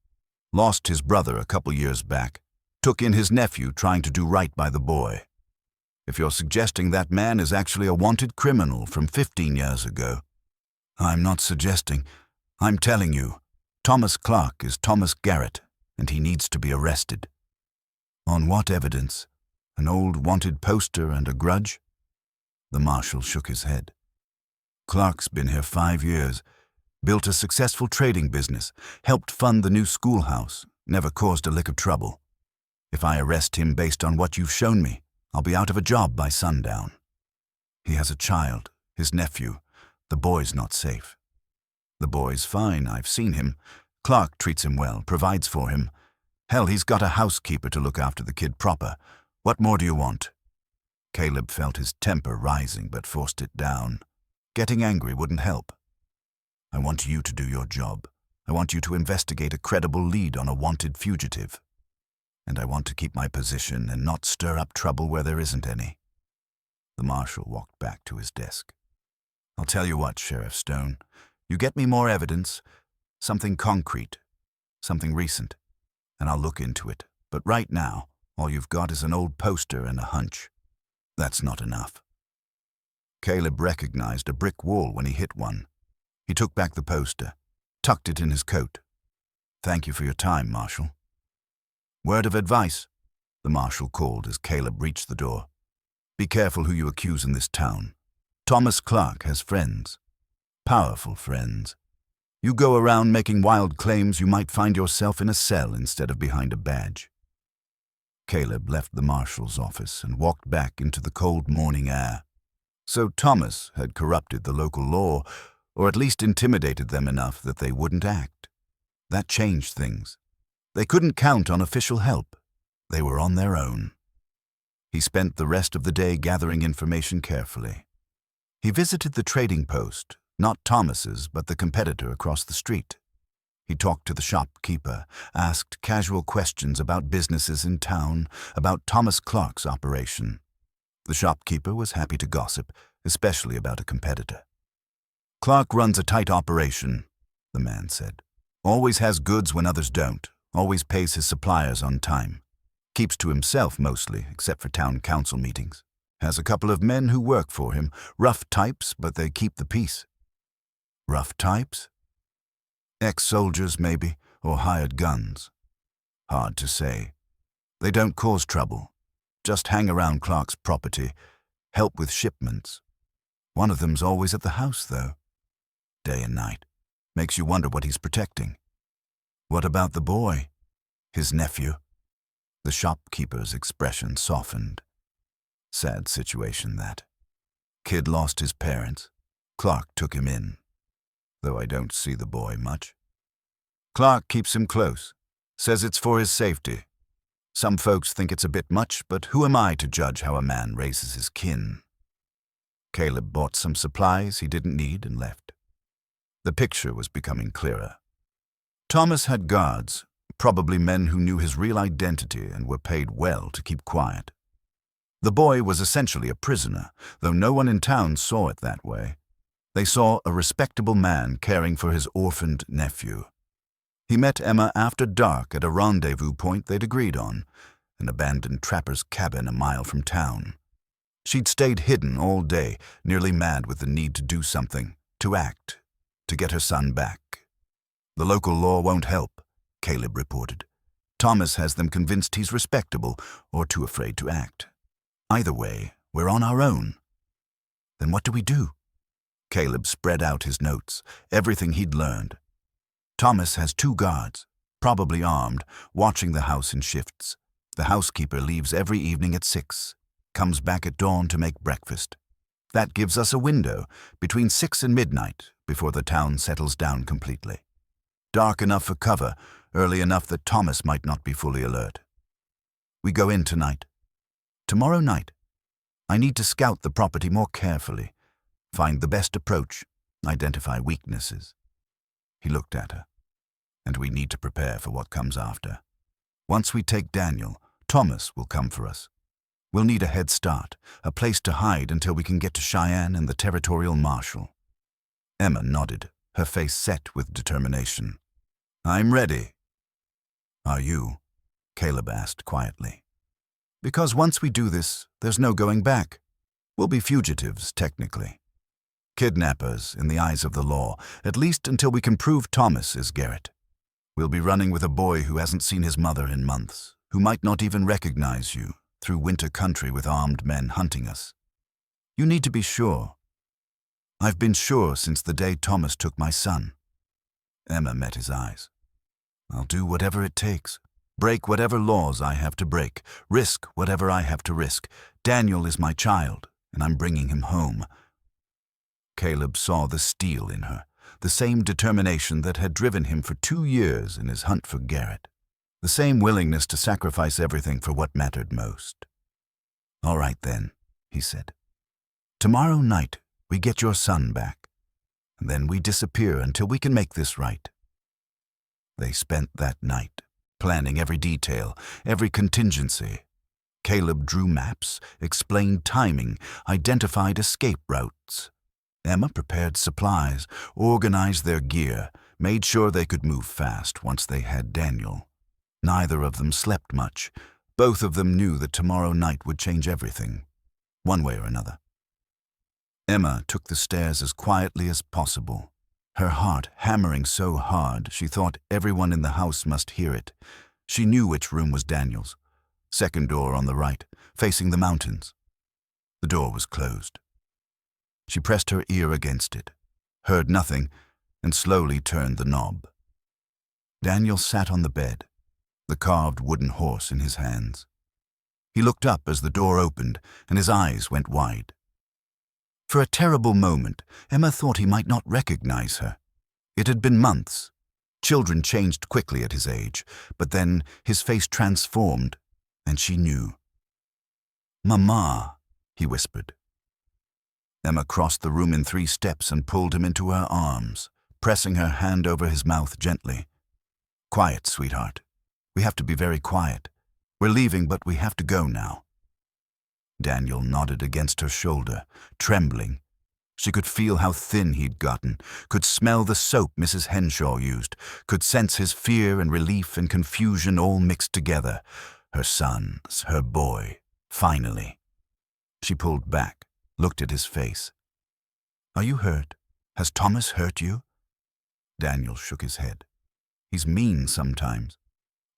Lost his brother a couple years back, took in his nephew trying to do right by the boy. If you're suggesting that man is actually a wanted criminal from 15 years ago." "I'm not suggesting. I'm telling you. Thomas Clarke is Thomas Garrett, and he needs to be arrested." "On what evidence? An old wanted poster and a grudge?" The marshal shook his head. "Clarke's been here 5 years, built a successful trading business, helped fund the new schoolhouse, never caused a lick of trouble. If I arrest him based on what you've shown me, I'll be out of a job by sundown. He has a child, his nephew. The boy's not safe." "The boy's fine, I've seen him. Clarke treats him well, provides for him. Hell, he's got a housekeeper to look after the kid proper. What more do you want?" Caleb felt his temper rising but forced it down. Getting angry wouldn't help. "I want you to do your job. I want you to investigate a credible lead on a wanted fugitive. And I want to keep my position and not stir up trouble where there isn't any." The marshal walked back to his desk. "I'll tell you what, Sheriff Stone. You get me more evidence, something concrete, something recent, and I'll look into it. But right now, all you've got is an old poster and a hunch. That's not enough." Caleb recognized a brick wall when he hit one. He took back the poster, tucked it in his coat. "Thank you for your time, Marshal." "Word of advice," the marshal called as Caleb reached the door. "Be careful who you accuse in this town. Thomas Clarke has friends. Powerful friends. You go around making wild claims, you might find yourself in a cell instead of behind a badge." Caleb left the marshal's office and walked back into the cold morning air. So Thomas had corrupted the local law, or at least intimidated them enough that they wouldn't act. That changed things. They couldn't count on official help. They were on their own. He spent the rest of the day gathering information carefully. He visited the trading post, not Thomas's, but the competitor across the street. He talked to the shopkeeper, asked casual questions about businesses in town, about Thomas Clarke's operation. The shopkeeper was happy to gossip, especially about a competitor. "Clarke runs a tight operation," the man said. "Always has goods when others don't, always pays his suppliers on time. Keeps to himself mostly, except for town council meetings. Has a couple of men who work for him, rough types, but they keep the peace." "Rough types?" "Ex-soldiers, maybe, or hired guns. Hard to say. They don't cause trouble. Just hang around Clarke's property, help with shipments. One of them's always at the house, though. Day and night. Makes you wonder what he's protecting." "What about the boy? His nephew?" The shopkeeper's expression softened. "Sad situation, that. Kid lost his parents. Clarke took him in. Though I don't see the boy much. Clarke keeps him close. Says it's for his safety. Some folks think it's a bit much, but who am I to judge how a man raises his kin?" Caleb bought some supplies he didn't need and left. The picture was becoming clearer. Thomas had guards, probably men who knew his real identity and were paid well to keep quiet. The boy was essentially a prisoner, though no one in town saw it that way. They saw a respectable man caring for his orphaned nephew. He met Emma after dark at a rendezvous point they'd agreed on, an abandoned trapper's cabin a mile from town. She'd stayed hidden all day, nearly mad with the need to do something, to act, to get her son back. "The local law won't help," Caleb reported. "Thomas has them convinced he's respectable or too afraid to act. Either way, we're on our own." "Then what do we do?" Caleb spread out his notes, everything he'd learned. "Thomas has 2 guards, probably armed, watching the house in shifts. The housekeeper leaves every evening at 6, comes back at dawn to make breakfast. That gives us a window between 6 and midnight before the town settles down completely. Dark enough for cover, early enough that Thomas might not be fully alert. We go in tonight. Tomorrow night, I need to scout the property more carefully, find the best approach, identify weaknesses." He looked at her. "And we need to prepare for what comes after. Once we take Daniel, Thomas will come for us. We'll need a head start, a place to hide until we can get to Cheyenne and the territorial marshal." Emma nodded, her face set with determination. "I'm ready." "Are you?" Caleb asked quietly. "Because once we do this, there's no going back. We'll be fugitives, technically. Kidnappers, in the eyes of the law, at least until we can prove Thomas is Garrett. We'll be running with a boy who hasn't seen his mother in months, who might not even recognize you, through winter country with armed men hunting us. You need to be sure. I've been sure since the day Thomas took my son." Emma met his eyes. "I'll do whatever it takes. Break whatever laws I have to break. Risk whatever I have to risk. Daniel is my child, and I'm bringing him home." Caleb saw the steel in her, the same determination that had driven him for 2 years in his hunt for Garrett, the same willingness to sacrifice everything for what mattered most. "All right then," he said. "Tomorrow night we get your son back, and then we disappear until we can make this right." They spent that night, planning every detail, every contingency. Caleb drew maps, explained timing, identified escape routes. Emma prepared supplies, organized their gear, made sure they could move fast once they had Daniel. Neither of them slept much. Both of them knew that tomorrow night would change everything, one way or another. Emma took the stairs as quietly as possible, her heart hammering so hard she thought everyone in the house must hear it. She knew which room was Daniel's. Second door on the right, facing the mountains. The door was closed. She pressed her ear against it, heard nothing, and slowly turned the knob. Daniel sat on the bed, the carved wooden horse in his hands. He looked up as the door opened, and his eyes went wide. For a terrible moment, Emma thought he might not recognize her. It had been months. Children changed quickly at his age, but then his face transformed, and she knew. "Mama," he whispered. Emma crossed the room in 3 steps and pulled him into her arms, pressing her hand over his mouth gently. "Quiet, sweetheart. We have to be very quiet. We're leaving, but we have to go now." Daniel nodded against her shoulder, trembling. She could feel how thin he'd gotten, could smell the soap Mrs. Henshaw used, could sense his fear and relief and confusion all mixed together. Her sons, her boy, finally. She pulled back, looked at his face. "Are you hurt? Has Thomas hurt you?" Daniel shook his head. "He's mean sometimes.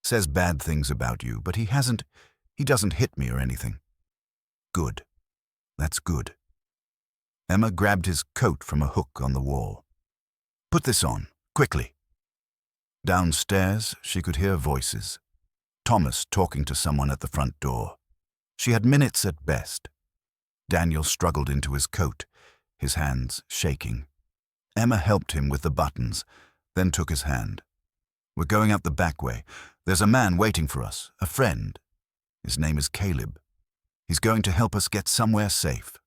Says bad things about you, but he doesn't hit me or anything." "Good. That's good." Emma grabbed his coat from a hook on the wall. "Put this on, quickly." Downstairs, she could hear voices. Thomas talking to someone at the front door. She had minutes at best. Daniel struggled into his coat, his hands shaking. Emma helped him with the buttons, then took his hand. "We're going out the back way. There's a man waiting for us, a friend. His name is Caleb. He's going to help us get somewhere safe."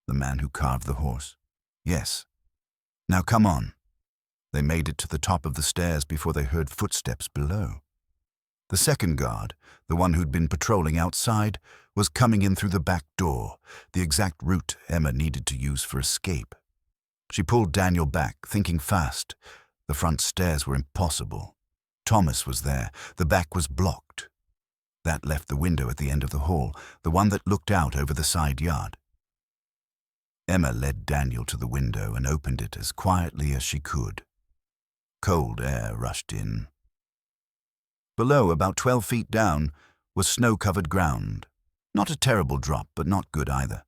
"The man who carved the horse?" "Yes. Now come on." They made it to the top of the stairs before they heard footsteps below. The second guard, the one who'd been patrolling outside, was coming in through the back door, the exact route Emma needed to use for escape. She pulled Daniel back, thinking fast. The front stairs were impossible. Thomas was there. The back was blocked. That left the window at the end of the hall, the one that looked out over the side yard. Emma led Daniel to the window and opened it as quietly as she could. Cold air rushed in. Below, about 12 feet down, was snow-covered ground. Not a terrible drop, but not good either.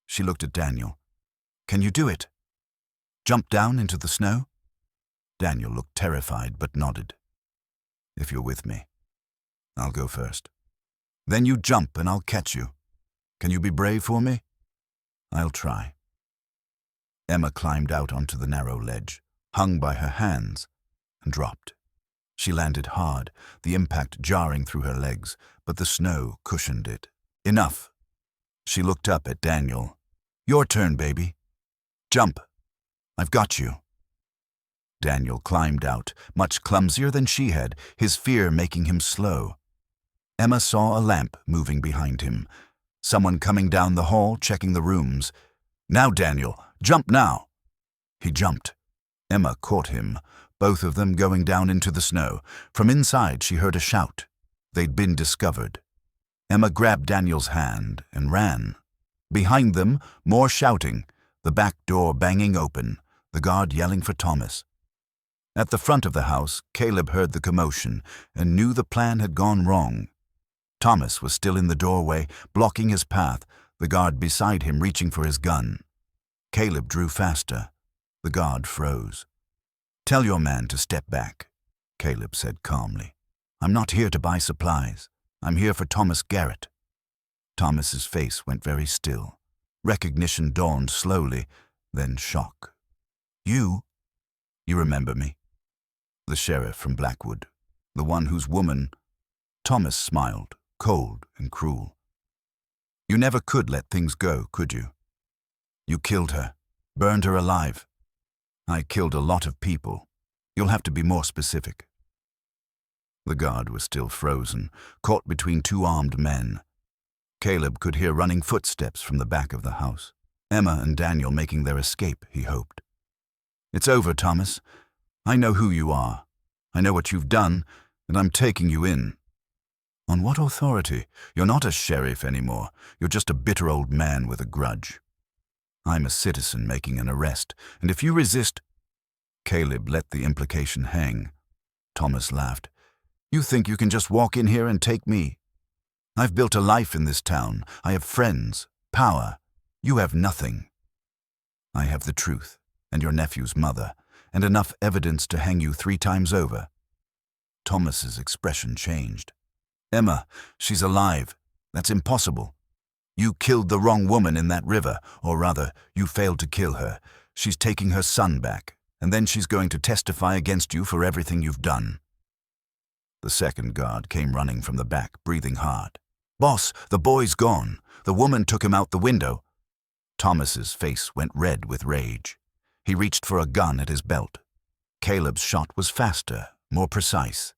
She looked at Daniel. "Can you do it? Jump down into the snow?" Daniel looked terrified, but nodded. "If you're with me. I'll go first. Then you jump and I'll catch you. Can you be brave for me?" "I'll try." Emma climbed out onto the narrow ledge, hung by her hands, and dropped. She landed hard, the impact jarring through her legs, but the snow cushioned it. "Enough." She looked up at Daniel. "Your turn, baby. Jump. I've got you." Daniel climbed out, much clumsier than she had, his fear making him slow. Emma saw a lamp moving behind him. Someone coming down the hall, checking the rooms. "Now, Daniel, jump now." He jumped. Emma caught him, both of them going down into the snow. From inside, she heard a shout. They'd been discovered. Emma grabbed Daniel's hand and ran. Behind them, more shouting, the back door banging open, the guard yelling for Thomas. At the front of the house, Caleb heard the commotion and knew the plan had gone wrong. Thomas was still in the doorway, blocking his path, the guard beside him reaching for his gun. Caleb drew faster. The guard froze. "Tell your man to step back," Caleb said calmly. "I'm not here to buy supplies. I'm here for Thomas Garrett." Thomas's face went very still. Recognition dawned slowly, then shock. You remember me?" "The sheriff from Blackwood. The one whose woman—" Thomas smiled, cold and cruel. "You never could let things go, could you? You killed her, burned her alive. I killed a lot of people. You'll have to be more specific." The guard was still frozen, caught between two armed men. Caleb could hear running footsteps from the back of the house. Emma and Daniel making their escape, he hoped. "It's over, Thomas. I know who you are. I know what you've done, and I'm taking you in." "On what authority? You're not a sheriff anymore. You're just a bitter old man with a grudge." "I'm a citizen making an arrest, and if you resist—" Caleb let the implication hang. Thomas laughed. "You think you can just walk in here and take me? I've built a life in this town. I have friends, power. You have nothing. I have the truth, and your nephew's mother, and enough evidence to hang you 3 times over." Thomas's expression changed. "Emma, she's alive. That's impossible. You killed the wrong woman in that river, or rather, you failed to kill her. She's taking her son back, and then she's going to testify against you for everything you've done." The second guard came running from the back, breathing hard. "Boss, the boy's gone. The woman took him out the window." Thomas's face went red with rage. He reached for a gun at his belt. Caleb's shot was faster, more precise.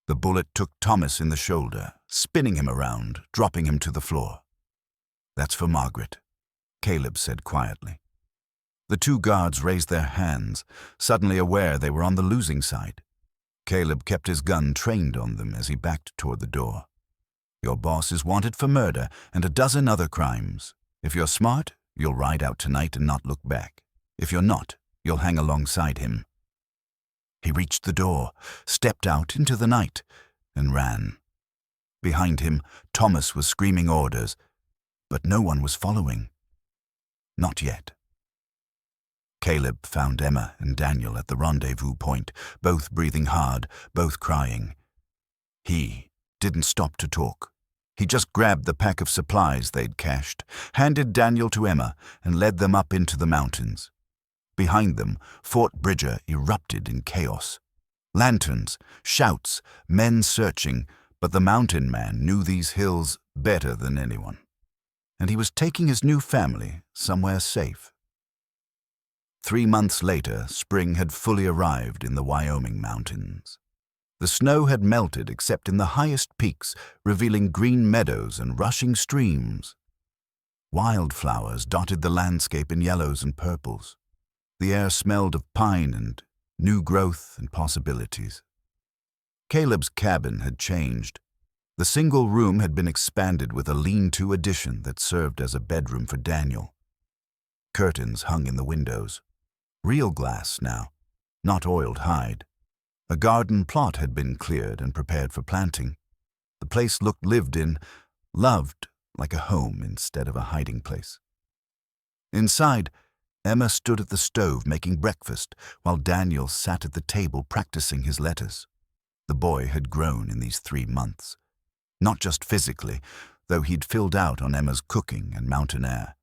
The bullet took Thomas in the shoulder, spinning him around, dropping him to the floor. "That's for Margaret," Caleb said quietly. The 2 guards raised their hands, suddenly aware they were on the losing side. Caleb kept his gun trained on them as he backed toward the door. "Your boss is wanted for murder and a dozen other crimes. If you're smart, you'll ride out tonight and not look back. If you're not, you'll hang alongside him." He reached the door, stepped out into the night, and ran. Behind him, Thomas was screaming orders, but no one was following. Not yet. Caleb found Emma and Daniel at the rendezvous point, both breathing hard, both crying. He didn't stop to talk. He just grabbed the pack of supplies they'd cached, handed Daniel to Emma, and led them up into the mountains. Behind them, Fort Bridger erupted in chaos. Lanterns, shouts, men searching, but the mountain man knew these hills better than anyone. And he was taking his new family somewhere safe. 3 months later, spring had fully arrived in the Wyoming mountains. The snow had melted except in the highest peaks, revealing green meadows and rushing streams. Wildflowers dotted the landscape in yellows and purples. The air smelled of pine and new growth and possibilities. Caleb's cabin had changed. The single room had been expanded with a lean-to addition that served as a bedroom for Daniel. Curtains hung in the windows. Real glass now, not oiled hide. A garden plot had been cleared and prepared for planting. The place looked lived in, loved, like a home instead of a hiding place. Inside, Emma stood at the stove making breakfast while Daniel sat at the table practicing his letters. The boy had grown in these 3 months. Not just physically, though he'd filled out on Emma's cooking and mountain air,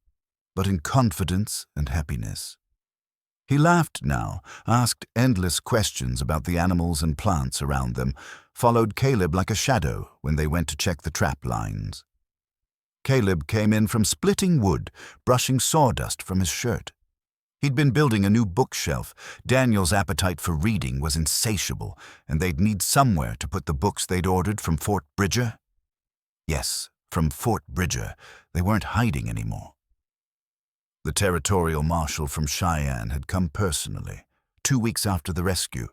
but in confidence and happiness. He laughed now, asked endless questions about the animals and plants around them, followed Caleb like a shadow when they went to check the trap lines. Caleb came in from splitting wood, brushing sawdust from his shirt. He'd been building a new bookshelf. Daniel's appetite for reading was insatiable, and they'd need somewhere to put the books they'd ordered from Fort Bridger. Yes, from Fort Bridger. They weren't hiding anymore. The territorial marshal from Cheyenne had come personally, 2 weeks after the rescue.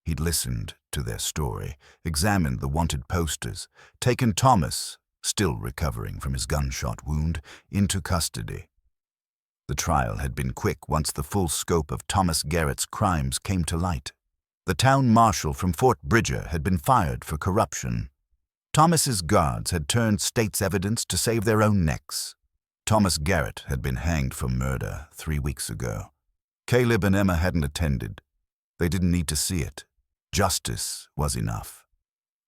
He'd listened to their story, examined the wanted posters, taken Thomas, still recovering from his gunshot wound, into custody. The trial had been quick once the full scope of Thomas Garrett's crimes came to light. The town marshal from Fort Bridger had been fired for corruption. Thomas's guards had turned state's evidence to save their own necks. Thomas Garrett had been hanged for murder 3 weeks ago. Caleb and Emma hadn't attended. They didn't need to see it. Justice was enough.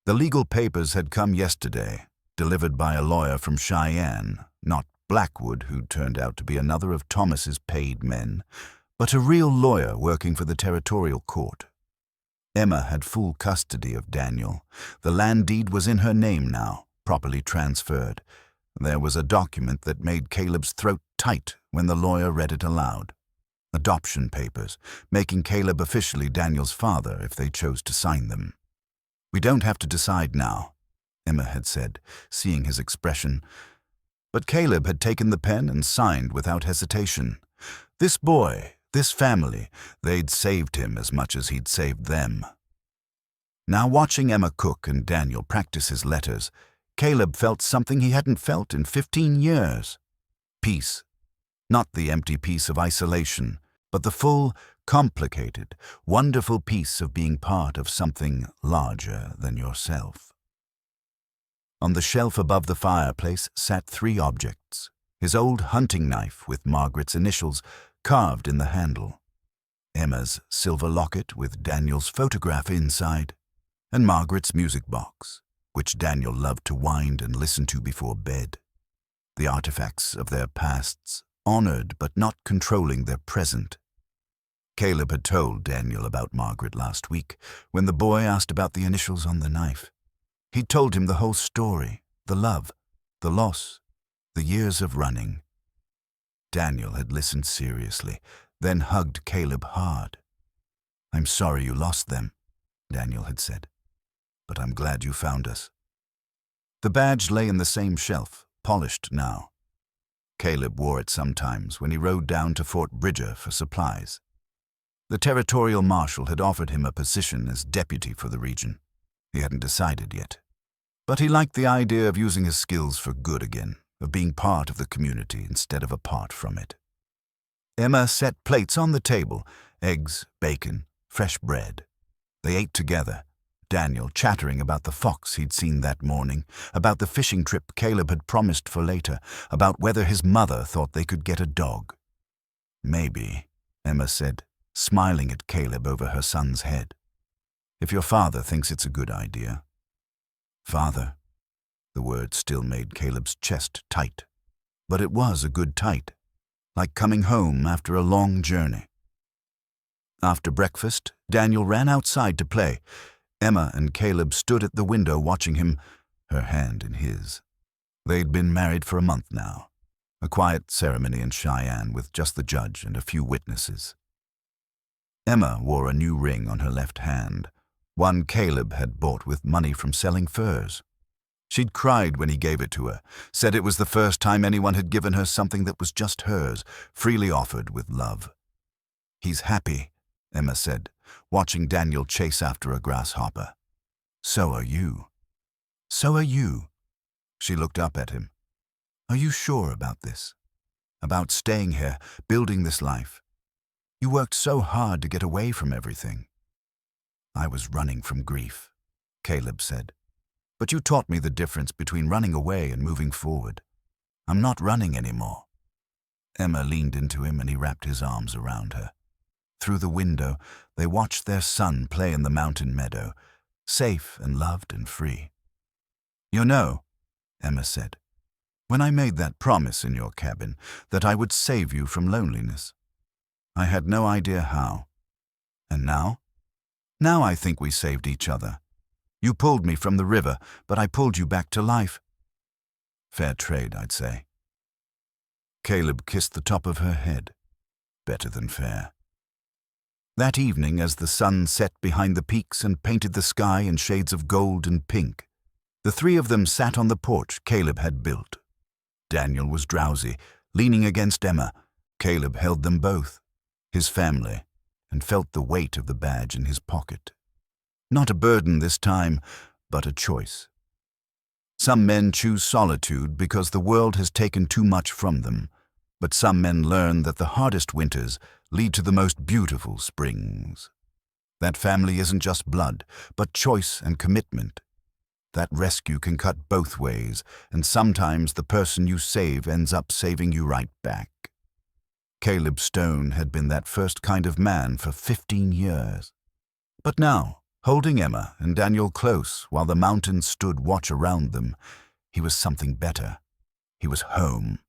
The legal papers had come yesterday, delivered by a lawyer from Cheyenne, not Blackwood, who turned out to be another of Thomas's paid men, but a real lawyer working for the territorial court. Emma had full custody of Daniel. The land deed was in her name now, properly transferred. There was a document that made Caleb's throat tight when the lawyer read it aloud. Adoption papers, making Caleb officially Daniel's father if they chose to sign them. "We don't have to decide now," Emma had said, seeing his expression. But Caleb had taken the pen and signed without hesitation. This boy, this family, they'd saved him as much as he'd saved them. Now watching Emma cook and Daniel practice his letters, Caleb felt something he hadn't felt in 15 years. Peace. Not the empty peace of isolation, but the full, complicated, wonderful peace of being part of something larger than yourself. On the shelf above the fireplace sat 3 objects. His old hunting knife with Margaret's initials carved in the handle, Emma's silver locket with Daniel's photograph inside, and Margaret's music box, which Daniel loved to wind and listen to before bed. The artifacts of their pasts, honored but not controlling their present. Caleb had told Daniel about Margaret last week when the boy asked about the initials on the knife. He'd told him the whole story, the love, the loss, the years of running. Daniel had listened seriously, then hugged Caleb hard. "I'm sorry you lost them," Daniel had said, "but I'm glad you found us." The badge lay in the same shelf, polished now. Caleb wore it sometimes when he rode down to Fort Bridger for supplies. The territorial marshal had offered him a position as deputy for the region. He hadn't decided yet. But he liked the idea of using his skills for good again, of being part of the community instead of apart from it. Emma set plates on the table, eggs, bacon, fresh bread. They ate together, Daniel chattering about the fox he'd seen that morning, about the fishing trip Caleb had promised for later, about whether his mother thought they could get a dog. "Maybe," Emma said, smiling at Caleb over her son's head. "If your father thinks it's a good idea." "Father." The word still made Caleb's chest tight. But it was a good tight, like coming home after a long journey. After breakfast, Daniel ran outside to play. Emma and Caleb stood at the window watching him, her hand in his. They'd been married for a month now, a quiet ceremony in Cheyenne with just the judge and a few witnesses. Emma wore a new ring on her left hand, one Caleb had bought with money from selling furs. She'd cried when he gave it to her, said it was the first time anyone had given her something that was just hers, freely offered with love. "He's happy," Emma said, watching Daniel chase after a grasshopper. "So are you." So are you. She looked up at him. Are you sure about this? About staying here, building this life? You worked so hard to get away from everything. I was running from grief, Caleb said. But you taught me the difference between running away and moving forward. I'm not running anymore. Emma leaned into him and he wrapped his arms around her. Through the window, they watched their son play in the mountain meadow, safe and loved and free. You know, Emma said, when I made that promise in your cabin that I would save you from loneliness, I had no idea how. And now? Now I think we saved each other. You pulled me from the river, but I pulled you back to life. Fair trade, I'd say. Caleb kissed the top of her head. Better than fair. That evening, as the sun set behind the peaks and painted the sky in shades of gold and pink, the three of them sat on the porch Caleb had built. Daniel was drowsy, leaning against Emma. Caleb held them both, his family, and felt the weight of the badge in his pocket. Not a burden this time, but a choice. Some men choose solitude because the world has taken too much from them, but some men learn that the hardest winters lead to the most beautiful springs. That family isn't just blood, but choice and commitment. That rescue can cut both ways, and sometimes the person you save ends up saving you right back. Caleb Stone had been that first kind of man for 15 years. But now, holding Emma and Daniel close while the mountains stood watch around them, he was something better. He was home.